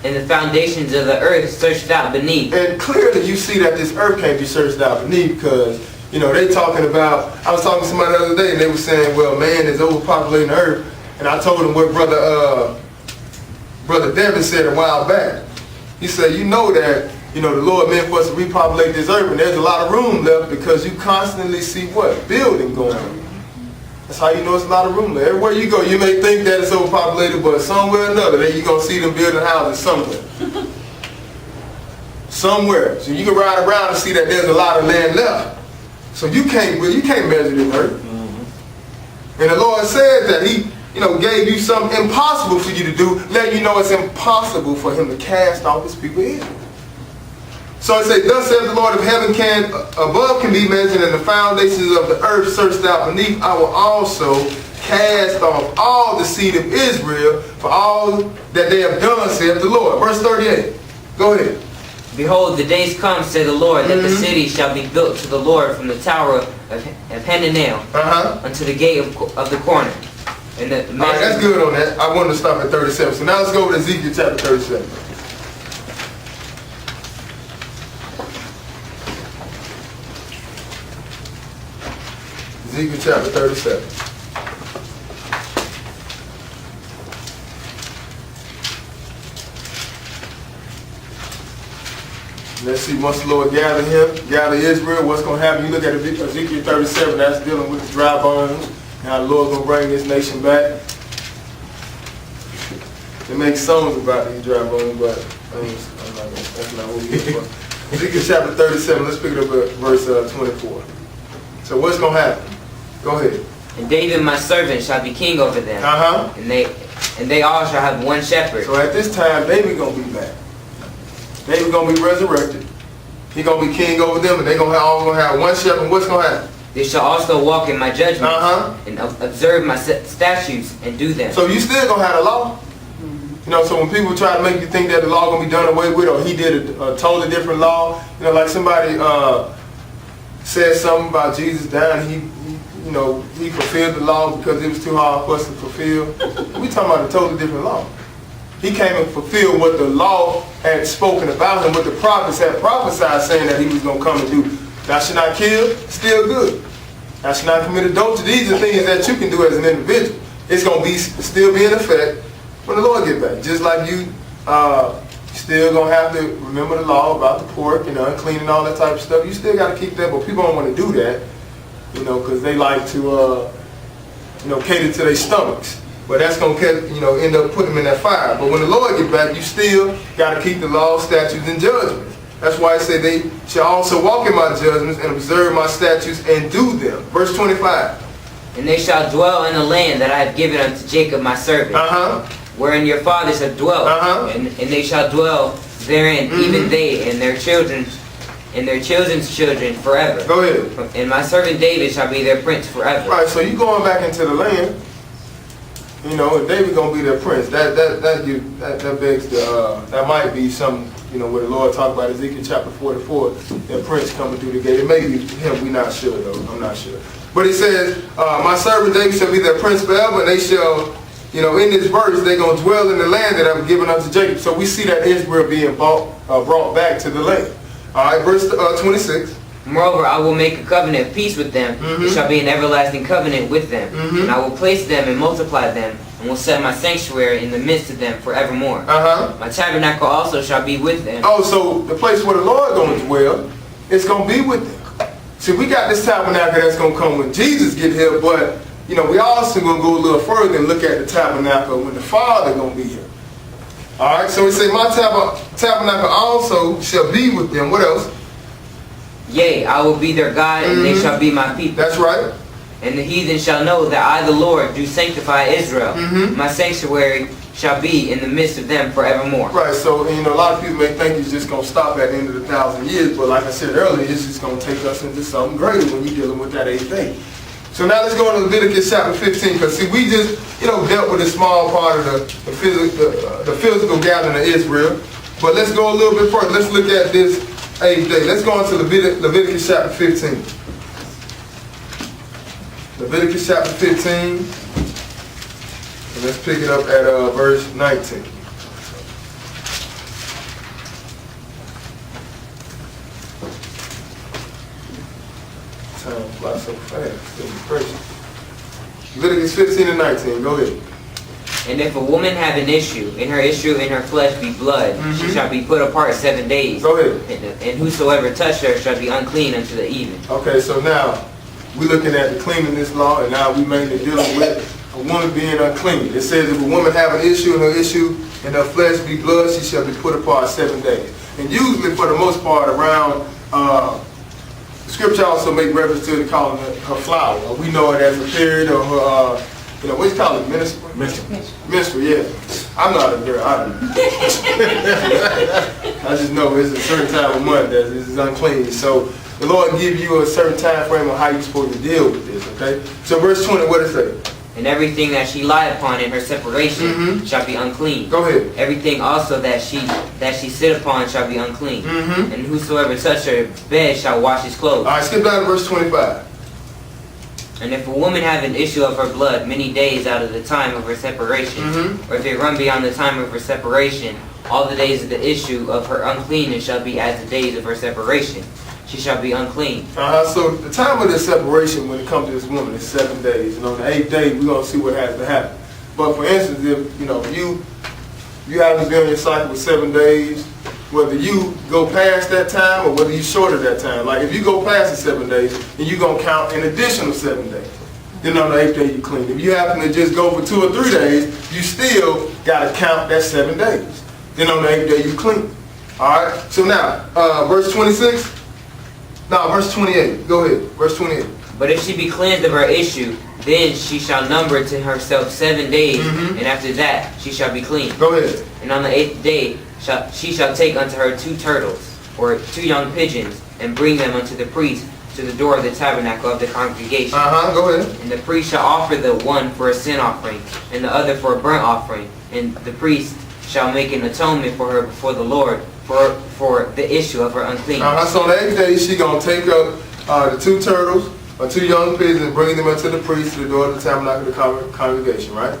And the foundations of the earth searched out beneath. And clearly you see that this earth can't be searched out beneath, because, you know, they talking about, I was talking to somebody the other day, and they were saying, well, man is overpopulating the earth. And I told him what Brother Devin said a while back. He said, you know that, you know, the Lord meant for us to repopulate this earth, and there's a lot of room left because you constantly see what? Building going on. That's how you know it's a lot of room left. Everywhere you go, you may think that it's overpopulated, but somewhere or another, then you're going to see them building houses somewhere. Somewhere. So you can ride around and see that there's a lot of land left. So you can't measure this earth. Mm-hmm. And the Lord said that He, you know, gave you something impossible for you to do, letting you know it's impossible for Him to cast off His people Israel. So it says, thus says the Lord, if heaven above can be measured and the foundations of the earth searched out beneath, I will also cast off all the seed of Israel for all that they have done, saith the Lord. Verse 38. Go ahead. Behold, the days come, said the Lord, that the city shall be built to the Lord from the tower of Hananel unto the gate of the corner. And the all right, that's good on that. I wanted to stop at 37. So now let's go to Ezekiel chapter 37. Ezekiel chapter 37. Let's see, once the Lord gather Israel, what's going to happen? You look at Ezekiel 37, that's dealing with the dry bones, and how the Lord's going to bring this nation back. They make songs about these dry bones, but that's not what we're here for. Ezekiel chapter 37, let's pick it up at verse 24. So what's going to happen? Go ahead. And David my servant shall be king over them. And they all shall have one shepherd. So at this time, David going to be back. David going to be resurrected. He going to be king over them, and they all going to have one shepherd. What's going to happen? They shall also walk in my judgments and observe my statutes and do them. So you still going to have the law? You know, so when people try to make you think that the law going to be done away with, or he did a totally different law, you know, like somebody said something about Jesus dying, he fulfilled the law because it was too hard for us to fulfill. We talking about a totally different law. He came and fulfilled what the law had spoken about him, what the prophets had prophesied, saying that he was going to come and do. Thou shalt not kill, still good. Thou shalt not commit adultery. These are things that you can do as an individual. It's going to still be in effect when the Lord get back. Just like you still going to have to remember the law about the pork and unclean and all that type of stuff. You still got to keep that, but people don't want to do that, because they like to, cater to their stomachs. But that's going to, end up putting them in that fire. But when the Lord get back, you still got to keep the law, statutes, and judgments. That's why it said they shall also walk in my judgments and observe my statutes and do them. Verse 25. And they shall dwell in the land that I have given unto Jacob my servant, wherein your fathers have dwelt, and they shall dwell therein, even they and their children, and their children's children forever. Go ahead. And my servant David shall be their prince forever. Right, so you going back into the land, and David gonna be their prince. That begs that might be some, where the Lord talked about Ezekiel chapter 44, that prince coming through the gate. It may be him, we're not sure though. I'm not sure. But he says, my servant David shall be their prince forever, and they shall, in this verse, they're going to dwell in the land that I've given unto Jacob. So we see that Israel being brought back to the land. All right, verse 26. Moreover, I will make a covenant of peace with them. It shall be an everlasting covenant with them. And I will place them and multiply them, and will set my sanctuary in the midst of them forevermore. My tabernacle also shall be with them. Oh, so the place where the Lord going to dwell, it's going to be with them. See, we got this tabernacle that's going to come when Jesus get here, but, we also going to go a little further and look at the tabernacle when the Father going to be here. All right, so we say, my tabernacle also shall be with them. What else? Yea, I will be their God, and they shall be my people. That's right. And the heathen shall know that I, the Lord, do sanctify Israel. My sanctuary shall be in the midst of them forevermore. Right, so a lot of people may think it's just going to stop at the end of the 1,000 years, but like I said earlier, it's just going to take us into something greater when you're dealing with that 8th day. So now let's go into Leviticus chapter 15, because see, we just, dealt with a small part of the physical gathering of Israel. But let's go a little bit further. Let's look at this 8th day. Let's go into Leviticus chapter 15. Leviticus chapter 15. And let's pick it up at verse 19. Time flies so fast. Goodness gracious. Leviticus 15 and 19. Go ahead. And if a woman have an issue, and her issue in her flesh be blood, she shall be put apart 7 days. Go ahead. And whosoever touched her shall be unclean unto the even. Okay, so now we're looking at the cleanliness law, and now we mainly dealing with a woman being unclean. It says if a woman have an issue and her issue in her flesh be blood, she shall be put apart 7 days. And usually, for the most part, around Scripture also make reference to it calling her flower. We know it as a period or her, what do you call it? Menstrual, yeah. I'm not a girl. I just know it's a certain time of month that this is unclean. So the Lord give you a certain time frame on how you're supposed to deal with this, okay? So verse 20, what does it say? And everything that she lie upon in her separation shall be unclean. Go ahead. Everything also that she sit upon shall be unclean. And whosoever touch her bed shall wash his clothes. All right, skip down to verse 25. And if a woman have an issue of her blood many days out of the time of her separation, or if it run beyond the time of her separation, all the days of the issue of her uncleanness shall be as the days of her separation. She shall be unclean. So the time of the separation when it comes to this woman is 7 days. And on the 8th day, we're going to see what has to happen. But for instance, if you haven't been on your cycle for 7 days, whether you go past that time or whether you shorter that time. Like if you go past the 7 days, then you're going to count an additional 7 days. Then on the 8th day, you clean. If you happen to just go for 2 or 3 days, you still got to count that 7 days. Then on the 8th day, you clean. All right? So now, verse 26. No, verse 28. Go ahead. Verse 28. But if she be cleansed of her issue, then she shall number to herself 7 days, and after that she shall be clean. Go ahead. And on the 8th day she shall take unto her 2 turtles, or 2 young pigeons, and bring them unto the priest to the door of the tabernacle of the congregation. Go ahead. And the priest shall offer the one for a sin offering, and the other for a burnt offering. And the priest shall make an atonement for her before the Lord for the issue of her uncleanness. So on the 8th day, she's going to take up the 2 turtles or 2 young pigeons and bring them unto the priest to the door of the tabernacle of the congregation, right?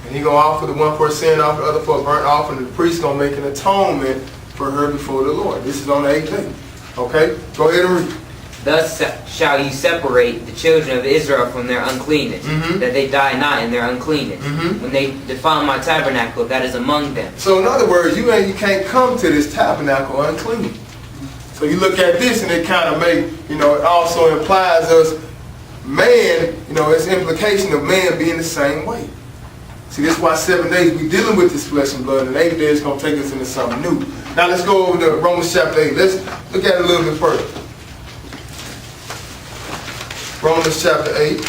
And he's going to offer the one for a sin offering, the other for a burnt offering, and the priest going to make an atonement for her before the Lord. This is on the 8th day. Okay? Go ahead and read. Thus shall ye separate the children of Israel from their uncleanness, that they die not in their uncleanness, when they defile my tabernacle that is among them. So in other words, you can't come to this tabernacle unclean. So you look at this and it kind of it also implies us man, it's implication of man being the same way. See, this is why 7 days we dealing with this flesh and blood, and 8th day is going to take us into something new. Now let's go over to Romans chapter 8. Let's look at it a little bit further. Romans chapter 8.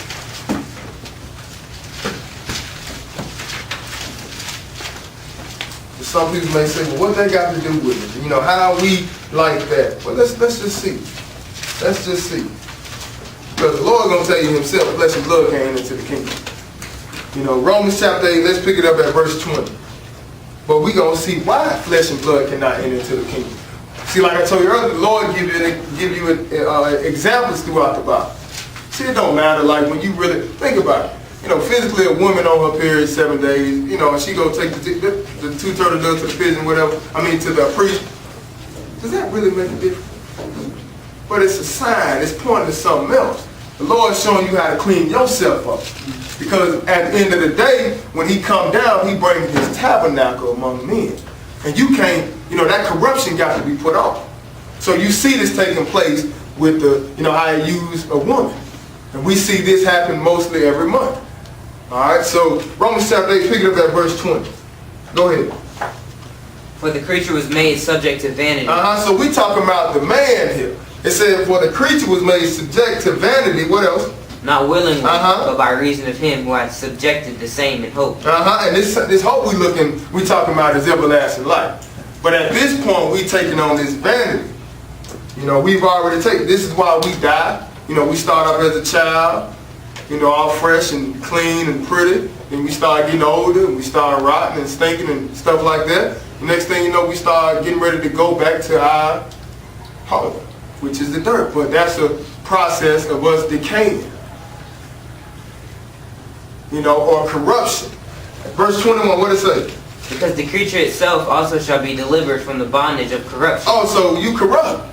Some people may say, well, what they got to do with it? How are we like that? Well, let's just see. Let's just see. Because the Lord going to tell you himself, flesh and blood came into the kingdom. Romans chapter 8, let's pick it up at verse 20. But we're going to see why flesh and blood cannot enter into the kingdom. See, like I told you earlier, the Lord give you examples throughout the Bible. See, it don't matter, like when you really think about it. Physically a woman on her period 7 days, and she go take the 2 turtle doves to the pigeon, to the priest. Does that really make a difference? But it's a sign, it's pointing to something else. The Lord's showing you how to clean yourself up. Because at the end of the day, when he come down, he brings his tabernacle among men. And you can't, that corruption got to be put off. So you see this taking place with how he used a woman. And we see this happen mostly every month. Alright, so Romans chapter 8, pick it up at verse 20. Go ahead. For the creature was made subject to vanity. So we talking about the man here. It said, for the creature was made subject to vanity. What else? Not willingly, but by reason of him who hath subjected the same in hope. And this hope we talking about is everlasting life. But at this point, we taking on this vanity. We've already taken. This is why we die. We start off as a child, all fresh and clean and pretty. Then we start getting older and we start rotting and stinking and stuff like that. The next thing you know, we start getting ready to go back to our home, which is the dirt. But that's a process of us decaying, or corruption. Verse 21, what does it say? Because the creature itself also shall be delivered from the bondage of corruption. Oh, so you corrupt.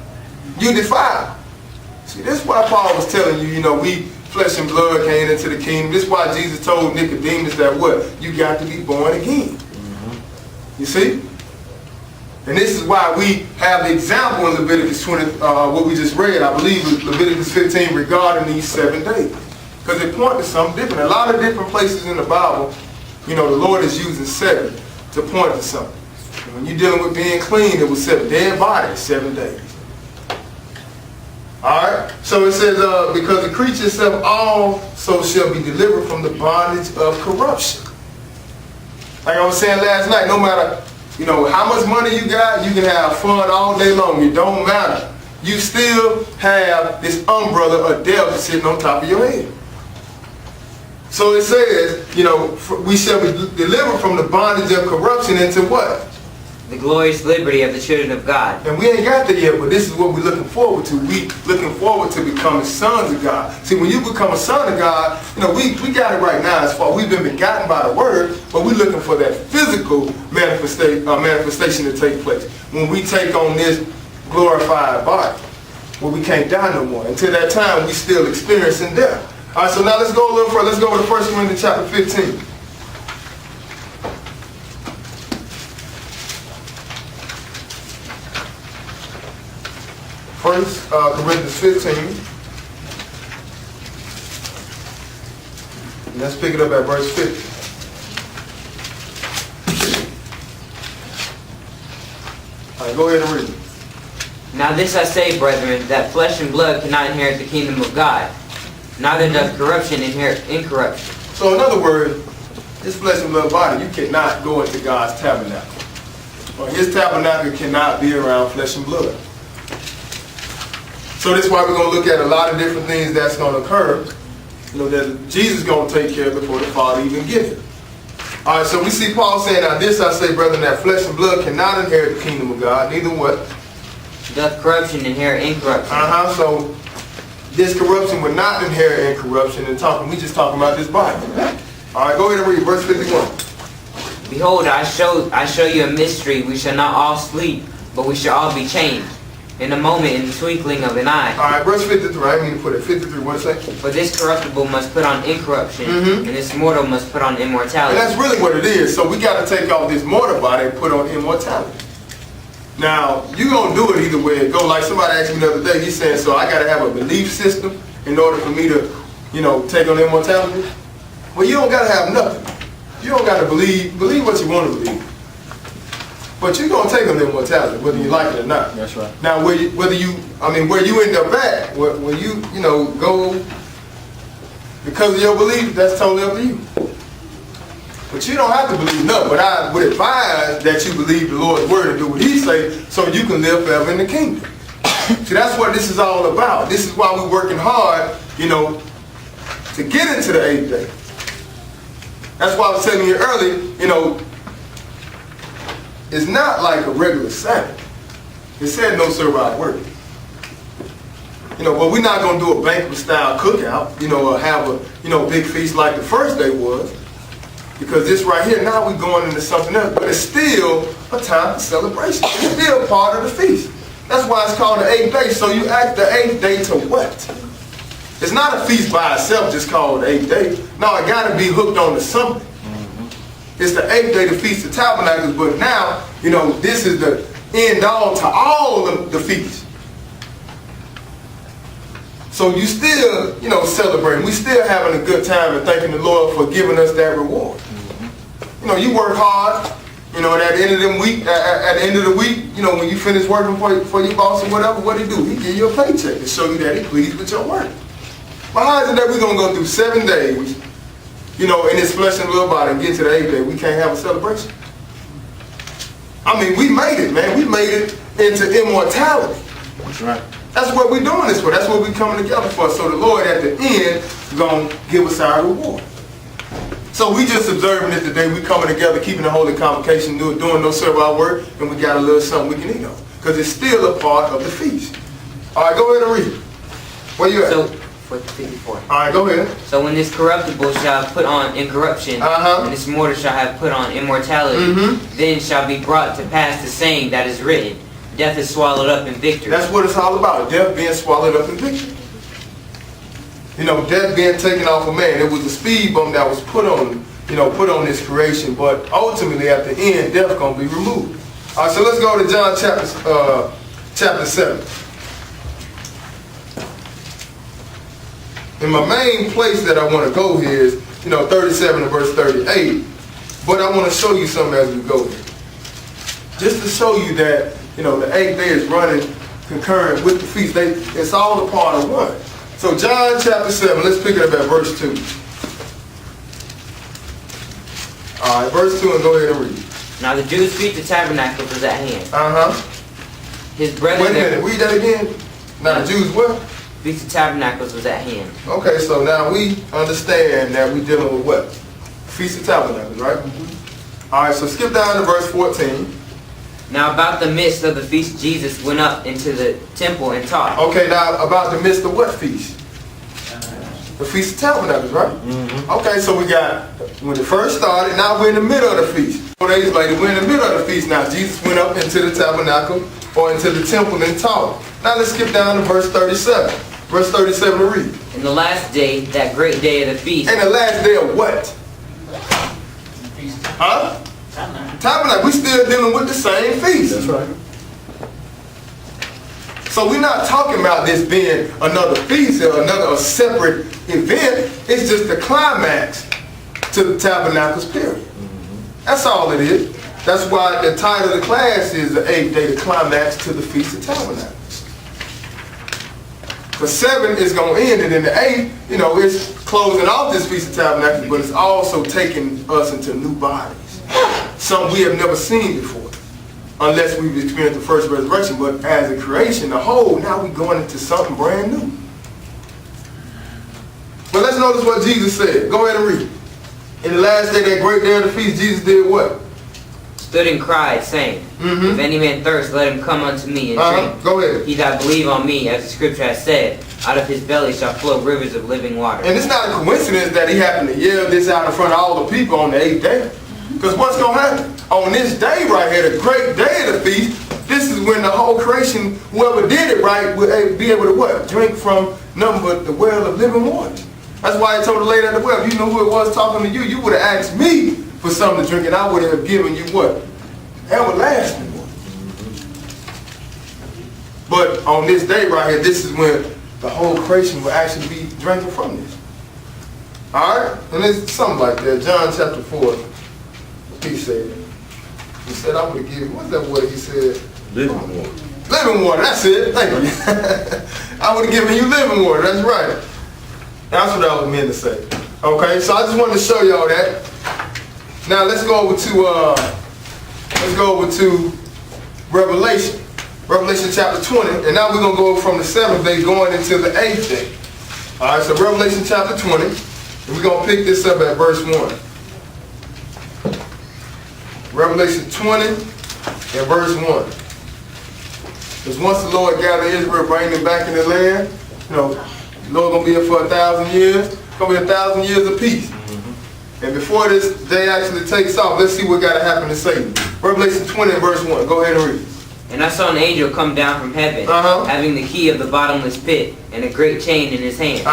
You defile. See, this is why Paul was telling you, we flesh and blood came into the kingdom. This is why Jesus told Nicodemus that what? You got to be born again. You see? And this is why we have the example in Leviticus 20, what we just read, I believe Leviticus 15, regarding these 7 days. Because it points to something different. A lot of different places in the Bible, the Lord is using 7 to point to something. And when you're dealing with being clean, it was 7 dead bodies, 7 days. Alright, so it says, because the creature itself also shall be delivered from the bondage of corruption. Like I was saying last night, no matter, how much money you got, you can have fun all day long. It don't matter. You still have this umbrella of death sitting on top of your head. So it says, we shall be delivered from the bondage of corruption into what? The glorious liberty of the children of God. And we ain't got there yet, but this is what we're looking forward to. We looking forward to becoming sons of God. See, when you become a son of God, we got it right now as far we've been begotten by the word, but we're looking for that physical manifestation to take place. When we take on this glorified body, where we can't die no more. Until that time, we still experiencing death. All right, so now let's go a little further. Let's go to 1 Corinthians chapter 15. First Corinthians 15. And let's pick it up at verse 50. All right, go ahead and read it. Now this I say, brethren, that flesh and blood cannot inherit the kingdom of God, neither doth corruption inherit incorruption. So in other words, this flesh and blood body, you cannot go into God's tabernacle. Or his tabernacle cannot be around flesh and blood. So that's why we're going to look at a lot of different things that's going to occur, that Jesus is going to take care of before the Father even gets it. All right, so we see Paul saying, now this I say, brethren, that flesh and blood cannot inherit the kingdom of God, neither what? Doth corruption inherit incorruption. So this corruption would not inherit incorruption. And we just talking about this body. All right, go ahead and read verse 51. Behold, I show you a mystery. We shall not all sleep, but we shall all be changed. In a moment, in the twinkling of an eye. All right, verse 53. I mean to put it 53. What does it say? For this corruptible must put on incorruption, and this mortal must put on immortality. And that's really what it is. So we got to take off this mortal body and put on immortality. Now, you're going to do it either way it go. Like somebody asked me the other day, he said, so I got to have a belief system in order for me to, take on immortality. Well, you don't got to have nothing. You don't got to believe what you want to believe. But you're going to take on immortality, whether you like it or not. That's right. Now, where you end up at, where you, go because of your belief, that's totally up to you. But you don't have to believe nothing. But I would advise that you believe the Lord's word and do what he says so you can live forever in the kingdom. See, that's what this is all about. This is why we're working hard, to get into the 8th day. That's why I was telling you earlier, it's not like a regular Sabbath. It said no servile work. But we're not going to do a banquet style cookout, or have a, big feast like the first day was. Because this right here, now we're going into something else. But it's still a time for celebration. It's still part of the feast. That's why it's called the 8th day. So you add the 8th day to what? It's not a feast by itself just called the 8th day. No, it got to be hooked on to something. It's the 8th day, the Feast of Tabernacles. But now, this is the end all to all of the feasts. So you still, celebrating. We still having a good time and thanking the Lord for giving us that reward. You work hard, and at the end of the week, when you finish working for your boss or whatever, what he do? He give you a paycheck to show you that he pleased with your work. But how is it that we're going to go through 7 days, in this flesh and blood body and get to the 8th day? We can't have a celebration. I mean, we made it, man. We made it into immortality. That's right. That's what we're doing this for. That's what we're coming together for. So the Lord at the end is going to give us our reward. So we just observing it today. We coming together, keeping the holy convocation, doing no servile work, and we got a little something we can eat on. Because it's still a part of the feast. All right, go ahead and read. Where you at? So, 54. All right, go ahead. So when this corruptible shall put on incorruption, and this mortal shall have put on immortality, then shall be brought to pass the saying that is written, death is swallowed up in victory. That's what it's all about. Death being swallowed up in victory. Death being taken off of man. It was a speed bump that was put on this creation, but ultimately at the end, death gonna be removed. All right, so let's go to John chapter 7. And my main place that I want to go here is, 37 and verse 38. But I want to show you something as we go here. Just to show you that, the 8th day is running concurrent with the feast. It's all a part of one. So John chapter 7, let's pick it up at verse 2. All right, verse 2, and go ahead and read. Now the Jews' feast of tabernacles was at hand. His brethren... Wait a minute, read that again. Now the Jews what? Feast of Tabernacles was at hand. Okay, so now we understand that we're dealing with what? Feast of Tabernacles, right? All right, so skip down to verse 14. Now about the midst of the feast, Jesus went up into the temple and taught. Okay, now about the midst of what feast? The Feast of Tabernacles, right? Okay, so we got, when it first started, now we're in the middle of the feast. 4 days later, we're in the middle of the feast now. Jesus went up into the tabernacle or into the temple and taught. Now let's skip down to verse 37. Verse 37 to read. In the last day, that great day of the feast. And the last day of what? Huh? Tabernacle. We still dealing with the same feast. That's right. So we're not talking about this being another feast or a separate event. It's just the climax to the Tabernacles period. That's all it is. That's why the title of the class is the 8th day, the climax to the Feast of Tabernacles. For 7 is going to end it, and the 8th, it's closing off this Feast of Tabernacles, but it's also taking us into new bodies. Something we have never seen before, unless we've experienced the first resurrection. But as a creation, the whole, now we're going into something brand new. But let's notice what Jesus said. Go ahead and read. In the last day, that great day of the feast, Jesus did what? Stood and cried, saying, If any man thirst, let him come unto me and drink. Go ahead. He that believe on me, as the scripture has said, out of his belly shall flow rivers of living water. And it's not a coincidence that he happened to yell this out in front of all the people on the 8th day. Because what's going to happen? On this day right here, the great day of the feast, this is when the whole creation, whoever did it right, will be able to what? Drink from nothing but the well of living water. That's why I told the lady at the well, if you knew who it was talking to you, you would have asked me for something to drink, and I would have given you what? Everlasting water. But on this day right here, this is when the whole creation will actually be drinking from this. Alright? And it's something like that. John chapter 4, he said, I'm going to give you, what's that word he said? Living water. Living water, that's it. Thank you. I would have given you living water, that's right. That's what I was meant to say. Okay, so I just wanted to show y'all that. Now let's go over to Revelation. Revelation chapter 20. And now we're going to go from the 7th day going into the 8th day. Alright, so Revelation chapter 20. And we're going to pick this up at verse 1. Revelation 20 and verse 1. Because once the Lord gathered Israel, bring them back in the land, the Lord going to be here for 1,000 years. It's going to be 1,000 years of peace. And before this day actually takes off, let's see what got to happen to Satan. Revelation 20 and verse 1. Go ahead and read. And I saw an angel come down from heaven, having the key of the bottomless pit, and a great chain in his hand.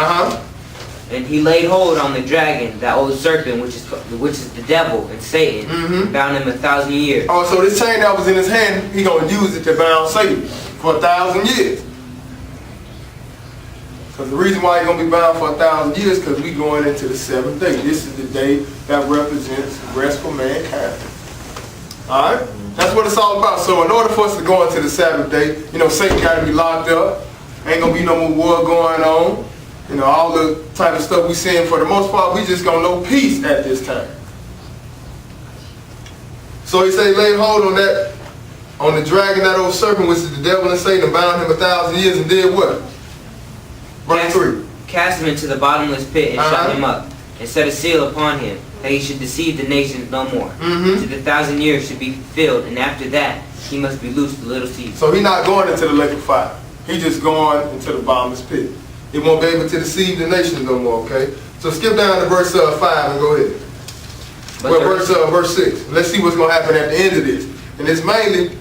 And he laid hold on the dragon, that old serpent, which is the devil and Satan, bound him 1,000 years. Oh, so this chain that was in his hand, he going to use it to bound Satan for 1,000 years. Because the reason why he's going to be bound for 1,000 years is because we're going into the 7th day. This is the day that represents rest for mankind. Alright? That's what it's all about. So in order for us to go into the Sabbath day, Satan got to be locked up. Ain't going to be no more war going on. you know, all the type of stuff we seeing, for the most part, we just gonna know peace at this time. So he said, laid hold on that, on the dragon, that old serpent, which is the devil and Satan, and bound him 1,000 years, and did what? Verse 3. Cast him into the bottomless pit and shut him up, and set a seal upon him, that he should deceive the nations no more. Till the 1,000 years should be fulfilled, and after that he must be loosed the little seed. So he's not going into the lake of fire. He's just going into the bottomless pit. He won't be able to deceive the nations no more, okay? So skip down to verse 5 and go ahead. Verse 6. Let's see what's going to happen at the end of this. And it's mainly,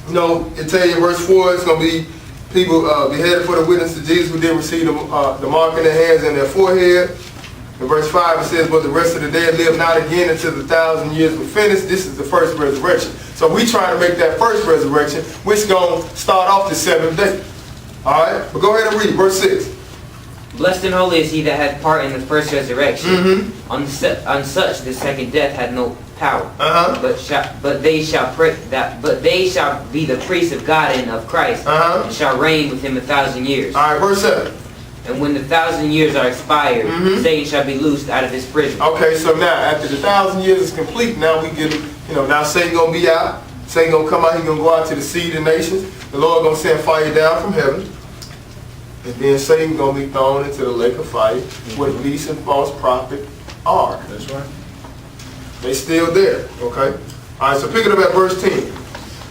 you know, it tell you in verse 4, it's going to be people beheaded for the witness to Jesus who didn't receive the mark in their hands and their forehead. In verse 5 it says, but the rest of the dead live not again until the 1,000 years were finished. This is the first resurrection. So we trying to make that first resurrection, which is going to start off the 7th day. Alright, but go ahead and read verse 6. Blessed and holy is he that had part in the first resurrection. On such the second death had no power. But they shall be the priests of God and of Christ, and shall reign with him 1,000 years. Alright, verse 7. And when the 1,000 years are expired, Satan shall be loosed out of his prison. Okay, so now after the 1,000 years is complete, now we get, you know, now Satan gonna be out. Satan gonna come out. He gonna go out to deceive the nations. The Lord gonna send fire down from heaven, and then Satan gonna be thrown into the lake of fire, where the beast and false prophet are. That's right. They still there. Okay. All right. So pick it up at verse 10.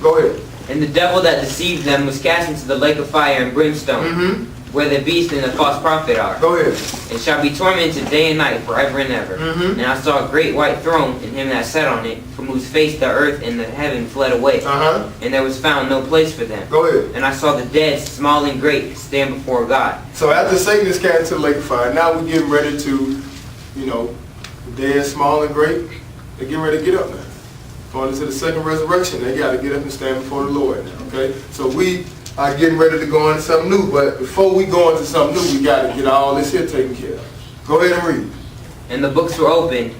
Go ahead. And the devil that deceived them was cast into the lake of fire and brimstone, where the beast and the false prophet are. Go ahead. And shall be tormented day and night forever and ever. And I saw a great white throne, and him that sat on it, from whose face the earth and the heaven fled away. And there was found no place for them. Go ahead. And I saw the dead, small and great, stand before God. So after Satan is cast into the lake of fire, now we're getting ready to, you know, the dead, small and great, they're getting ready to get up now. Going into the second resurrection, they got to get up and stand before the Lord now, okay? So we are getting ready to go into something new, but before we go into something new, we got to get all this here taken care of. Go ahead and read. And the books were opened,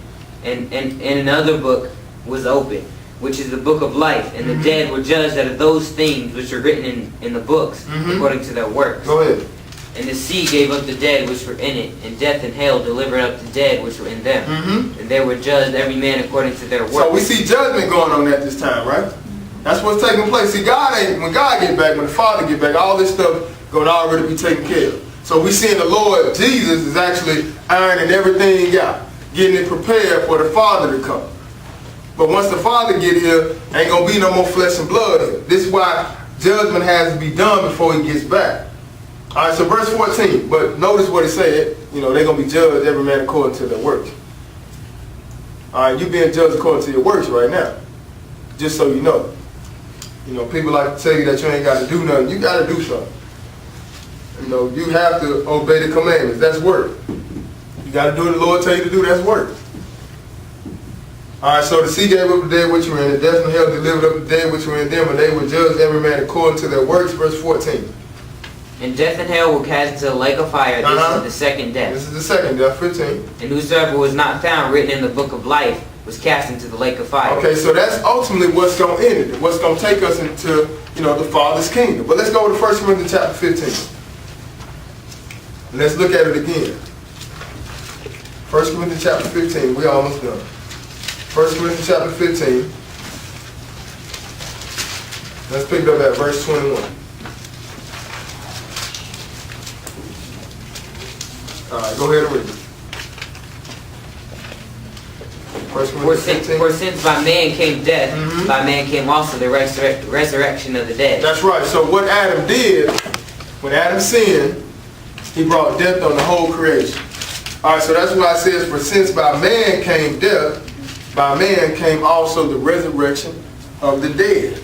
and another book was opened, which is the book of life, and the dead were judged out of those things which are written in the books, according to their works. Go ahead. And the sea gave up the dead which were in it, and death and hell delivered up the dead which were in them. And they were judged every man according to their works. So we see judgment going on at this time, right? That's what's taking place. See, when God get back, when the Father get back, all this stuff going to already be taken care of. So we seeing the Lord Jesus is actually ironing everything out, getting it prepared for the Father to come. But once the Father get here, ain't going to be no more flesh and blood here. This is why judgment has to be done before he gets back. All right, so verse 14. But notice what it said. You know, they're going to be judged every man according to their works. All right, you're being judged according to your works right now. Just so you know. You know, people like to tell you that you ain't got to do nothing. You got to do something. You know, you have to obey the commandments. That's work. You got to do what the Lord tell you to do. That's work. All right, so the sea gave up the dead which were in it. Death and hell delivered up the dead which were in them, and they were judged every man according to their works. Verse 14. And death and hell were cast into the lake of fire. This is the second death. This is the second death. 15. And whosoever was not found written in the book of life was cast into the lake of fire. Okay, so that's ultimately what's going to end it. What's going to take us into, you know, the Father's kingdom. But let's go to 1 Corinthians chapter 15. And let's look at it again. 1 Corinthians chapter 15. We're almost done. 1 Corinthians chapter 15. Let's pick it up at verse 21. All right, go ahead and read it. For since by man came death, by man came also the resurrection of the dead. That's right. So what Adam did, when Adam sinned, he brought death on the whole creation. All right, so that's why it says, for since by man came death, by man came also the resurrection of the dead.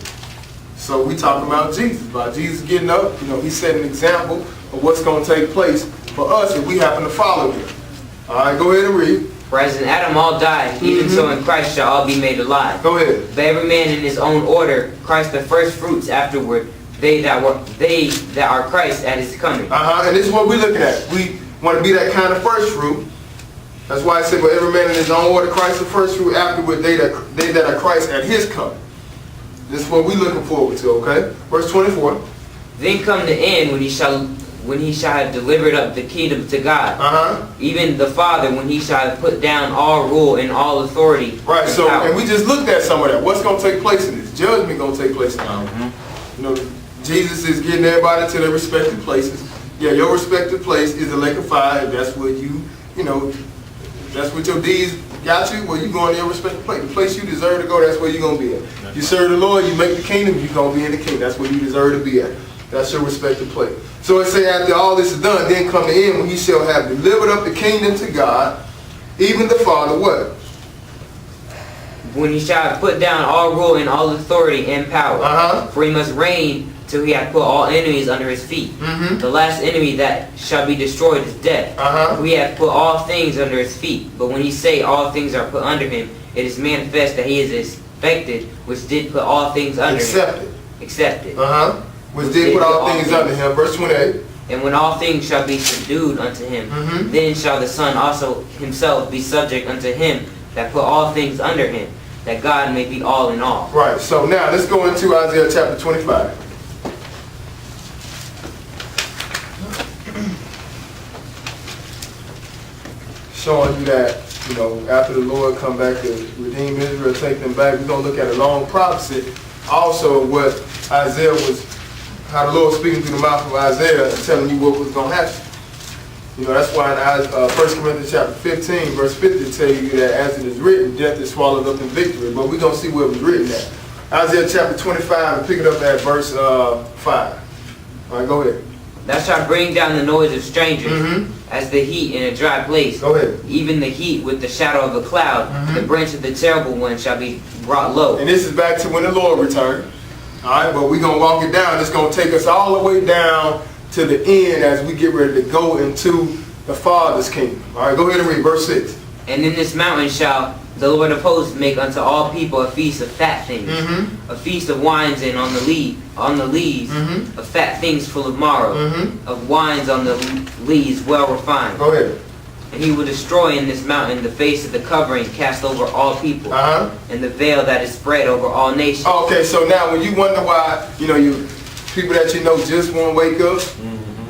So we talking about Jesus. By Jesus getting up, you know, he set an example of what's going to take place for us if we happen to follow him. All right, go ahead and read. For as in Adam all died, even so in Christ shall all be made alive. Go ahead. But every man in his own order, Christ the first fruits, afterward they that are Christ at his coming. And this is what we're looking at. We want to be that kind of first fruit. That's why I said, but every man in his own order, Christ the first fruit, afterward they that are Christ at his coming. This is what we're looking forward to, okay? Verse 24. Then come the end, when he shall when he shall have delivered up the kingdom to God. Even the Father, when he shall have put down all rule and all authority. Right, so, and we just looked at some of that. What's going to take place in this? Judgment going to take place in this. You know, Jesus is getting everybody to their respective places. Yeah, your respective place is the lake of fire. If that's where you know, that's what your deeds got you, well, you going to your respective place. The place you deserve to go, that's where you're going to be at. You serve the Lord, you make the kingdom, you're going to be in the kingdom. That's where you deserve to be at. That's your respective place. So it say after all this is done, then come the end when he shall have delivered up the kingdom to God, even the Father, what? When he shall have put down all rule and all authority and power. For he must reign till he hath put all enemies under his feet. The last enemy that shall be destroyed is death. We have put all things under his feet. But when he say all things are put under him, it is manifest that he is expected, which did put all things under him. Accepted. Which did put all things under him. Verse 28. And when all things shall be subdued unto him, then shall the Son also himself be subject unto him that put all things under him, that God may be all in all. Right. So now let's go into Isaiah chapter 25. Showing you that, you know, after the Lord come back to redeem Israel, take them back, we're going to look at a long prophecy. Also what Isaiah was, how the Lord speaking through the mouth of Isaiah and telling you what was going to happen. You know, that's why in 1 Corinthians chapter 15, verse 50 tell you that as it is written, death is swallowed up in victory. But we're going to see where it was written at. Isaiah chapter 25, and pick it up at verse 5. All right, go ahead. Thou shalt bring down the noise of strangers, as the heat in a dry place. Go ahead. Even the heat with the shadow of a cloud, the branch of the terrible one shall be brought low. And this is back to when the Lord returned. All right, but we're going to walk it down. It's going to take us all the way down to the end as we get ready to go into the Father's kingdom. All right, go ahead and read verse 6. And in this mountain shall the Lord of hosts make unto all people a feast of fat things, a feast of wines, and on the lees, of fat things full of marrow, of wines on the lees well refined. Go ahead. And he will destroy in this mountain the face of the covering cast over all people, and the veil that is spread over all nations. Okay, so now when you wonder why, you know, you people that you know just won't wake up,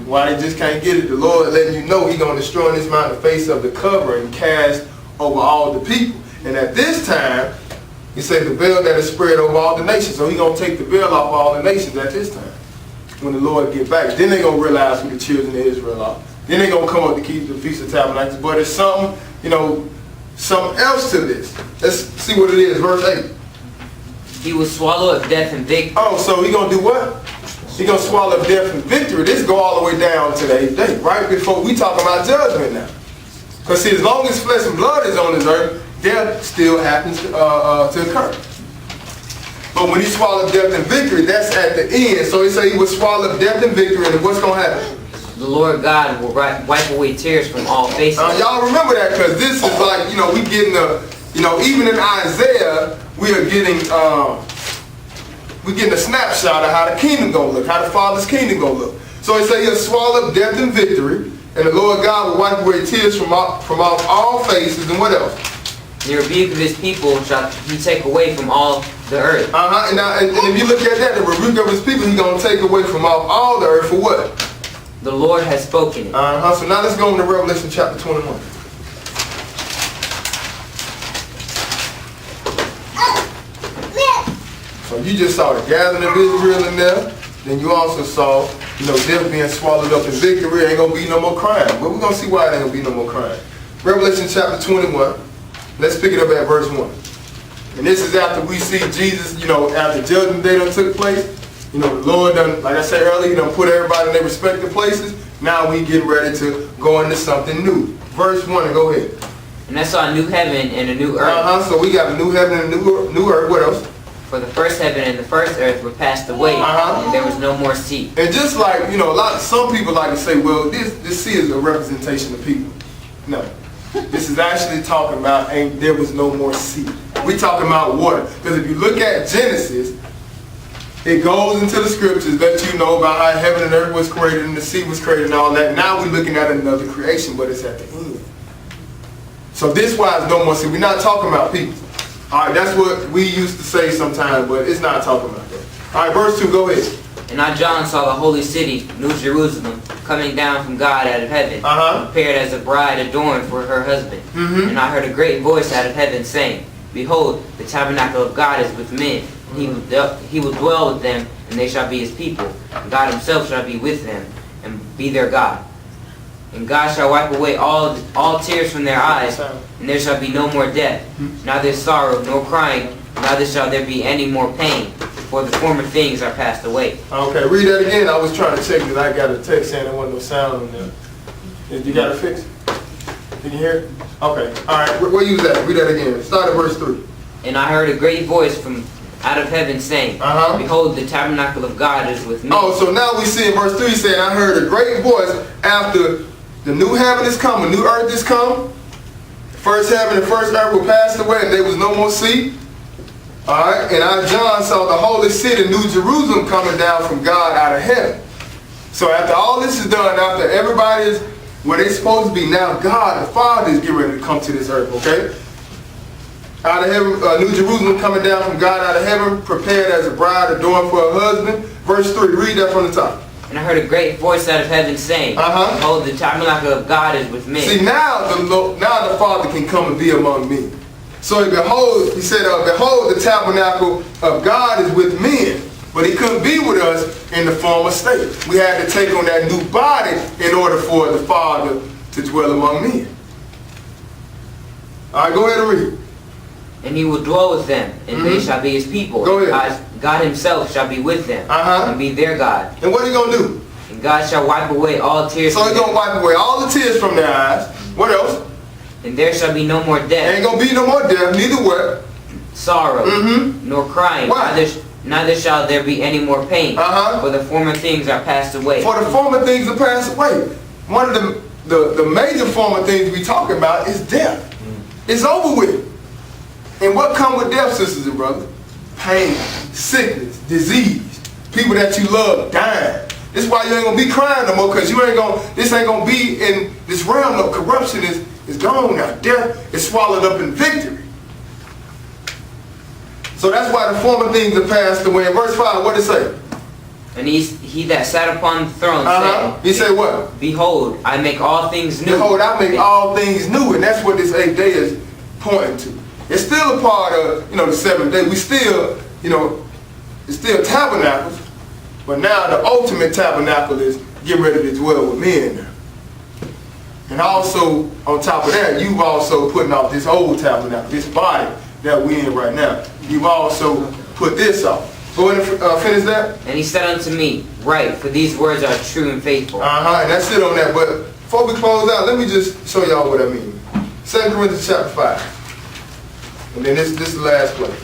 why they just can't get it, the Lord letting you know He's going to destroy in this mountain the face of the covering cast over all the people. And at this time, He said the veil that is spread over all the nations. So He's going to take the veil off all the nations at this time. When the Lord get back, then they're going to realize who the children of Israel are. Then they're going to come up to keep the Feast of Tabernacles. But there's something, you know, something else to this. Let's see what it is. Verse 8. He will swallow up death and victory. Oh, so He's going to do what? He's going to swallow up death and victory. This go all the way down to the 8th day, right? Before we talk about judgment now. Because see, as long as flesh and blood is on this earth, death still happens to occur. But when He swallowed death and victory, that's at the end. So He said He would swallow up death and victory, and what's going to happen? The Lord God will wipe away tears from all faces. Y'all remember that, because this is like, you know, we getting the, you know, even in Isaiah, we are getting a snapshot of how the kingdom gonna look, how the Father's kingdom gonna look. So He said He'll swallow up death and victory, and the Lord God will wipe away tears from off all faces, and what else? The rebuke of His people shall He take away from all the earth. And if you look at that, the rebuke of His people He's gonna take away from off all the earth for what? The Lord has spoken it. So now let's go into Revelation chapter 21. So you just saw the gathering of Israel in there. Then you also saw, you know, them being swallowed up in victory. Ain't gonna be no more crime. But we're gonna see why there ain't gonna be no more crime. Revelation chapter 21. Let's pick it up at verse 1. And this is after we see Jesus, you know, after judgment day done took place. You know, the Lord done, like I said earlier, He done put everybody in their respective places. Now we getting ready to go into something new. Verse 1, go ahead. And I saw a new heaven and a new earth. So we got a new heaven and a new earth. What else? For the first heaven and the first earth were passed away, and there was no more sea. And just like, you know, some people like to say, well, this sea is a representation of people. No. This is actually talking about there was no more sea. We're talking about water. Because if you look at Genesis, it goes into the scriptures that you know about how heaven and earth was created and the sea was created and all that. Now we're looking at another creation, but it's at the end. So this why it's no more sea. We're not talking about people. All right, that's what we used to say sometimes, but it's not talking about that. All right, verse 2, go ahead. And I, John, saw the holy city, New Jerusalem, coming down from God out of heaven, prepared as a bride adorned for her husband. And I heard a great voice out of heaven saying, Behold, the tabernacle of God is with men. He will dwell with them, and they shall be his people. And God himself shall be with them, and be their God. And God shall wipe away all tears from their eyes, and there shall be no more death, neither sorrow, nor crying, neither shall there be any more pain, for the former things are passed away. Okay, read that again. I was trying to check because I got a text saying there wasn't no sound on there. You got to fix it? Can you hear it? Okay. All right. Where you at? Read that again. Start at verse 3. And I heard a great voice from out of heaven saying, Behold, the tabernacle of God is with me. Oh, so now we see in verse 3 saying, I heard a great voice after the new heaven is come, a new earth is come. The first heaven and first earth were passed away, and there was no more sea. All right. And I, John, saw the holy city, New Jerusalem, coming down from God out of heaven. So after all this is done, after everybody is where they're supposed to be, now God, the Father, is getting ready to come to this earth, okay? Out of heaven, New Jerusalem coming down from God out of heaven, prepared as a bride adorned for her husband. Verse 3, read that from the top. And I heard a great voice out of heaven saying, Behold, the tabernacle of God is with me. See, now the Father can come and be among me. So behold, he said, Behold, the tabernacle of God is with men. But he couldn't be with us in the former state. We had to take on that new body in order for the Father to dwell among men. All right, go ahead and read. And he will dwell with them, and they shall be his people. Go ahead. God himself shall be with them, and be their God. And what are you going to do? And God shall wipe away all tears. So he's going to wipe away all the tears from their eyes. What else? And there shall be no more death. Ain't going to be no more death, neither what? Sorrow, nor crying. Why? Neither shall there be any more pain. For the former things are passed away. For the former things are passed away. One of the major former things we talk about is death. It's over with. And what comes with death, sisters and brothers? Pain, sickness, disease, people that you love dying. This is why you ain't gonna be crying no more, because this ain't gonna be in this realm of corruption. Is gone now. Death is swallowed up in victory. So that's why the former things are passed away. In verse 5, what does it say? And he that sat upon the throne said, he said what? Behold, I make all things new. Behold, I make all things new. And that's what this 8th day is pointing to. It's still a part of, the 7th day. We still, it's still tabernacles. But now the ultimate tabernacle is getting ready to dwell with men now. And also, on top of that, you've also putting off this old tabernacle, this body that we're in right now. You've also put this off. Go ahead and finish that. And he said unto me, Write, for these words are true and faithful. And that's it on that. But before we close out, let me just show y'all what I mean. 2 Corinthians chapter 5. And then this is the last place.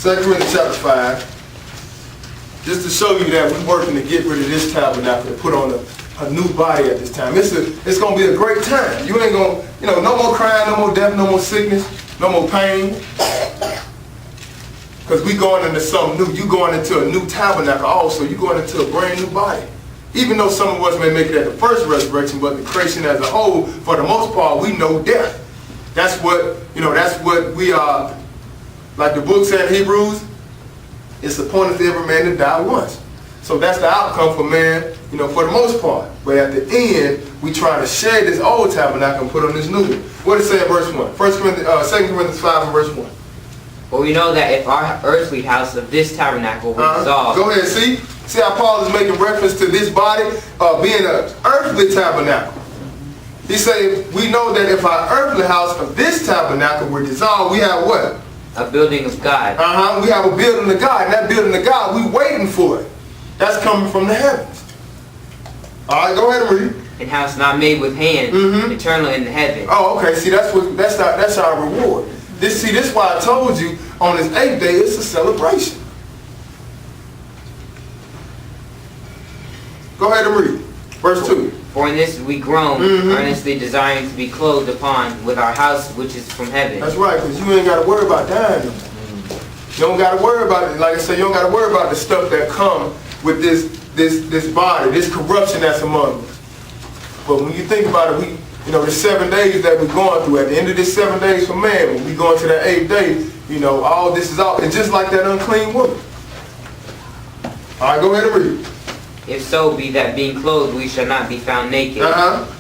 2 Corinthians chapter 5. Just to show you that we're working to get rid of this tabernacle and put on a new body at this time. It's going to be a great time. You ain't going to, no more crying, no more death, no more sickness, no more pain. Because we going into something new. You going into a new tabernacle also. You going into a brand new body. Even though some of us may make it at the first resurrection, but the creation as a whole, for the most part, we know death. That's what, that's what we are, like the book said in Hebrews, it's appointed for every man to die once. So that's the outcome for man, for the most part. But at the end, we try to shed this old tabernacle and put on this new one. What does it say in verse 1? 2 Corinthians 5 and verse 1. For we know that if our earthly house of this tabernacle were dissolved. Go ahead, see how Paul is making reference to this body being an earthly tabernacle. He said, we know that if our earthly house of this tabernacle were dissolved, we have what? A building of God. We have a building of God. And that building of God, we waiting for it. That's coming from the heavens. All right, go ahead and read. And house not made with hands, eternal in the heaven. Oh, okay. See, that's our reward. This is why I told you on this 8th day it's a celebration. Go ahead and read. Verse 2. For in this we groan, earnestly desiring to be clothed upon with our house which is from heaven. That's right, because you ain't got to worry about dying. You don't got to worry about it. Like I said, you don't got to worry about the stuff that come with this body, this corruption that's among us. But when you think about it, the 7 days that we're going through, at the end of this 7 days for man, when we go into that 8th day, all this is out. It's just like that unclean woman. All right, go ahead and read. If so be that being clothed we shall not be found naked.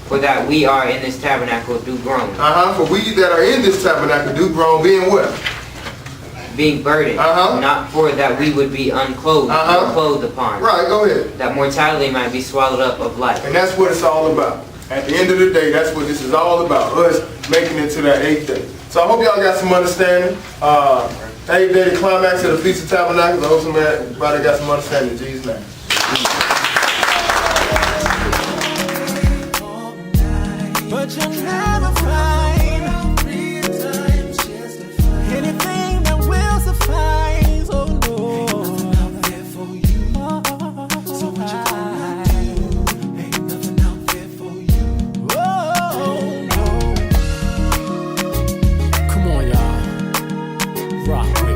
For that we are in this tabernacle do groan. For we that are in this tabernacle do groan, being what? Being burdened. Not for that we would be unclothed, or clothed upon. Right, go ahead. That mortality might be swallowed up of life. And that's what it's all about. At the end of the day, that's what this is all about. Us making it to that 8th day. So I hope y'all got some understanding. 8th day, the climax of the Feast of Tabernacles. I hope somebody got some understanding in Jesus' name. But you'll never find anything that will suffice. Oh no, ain't nothing out there for you. So what you gonna do? Ain't nothing out there for you. Oh no. Come on, y'all. Rock with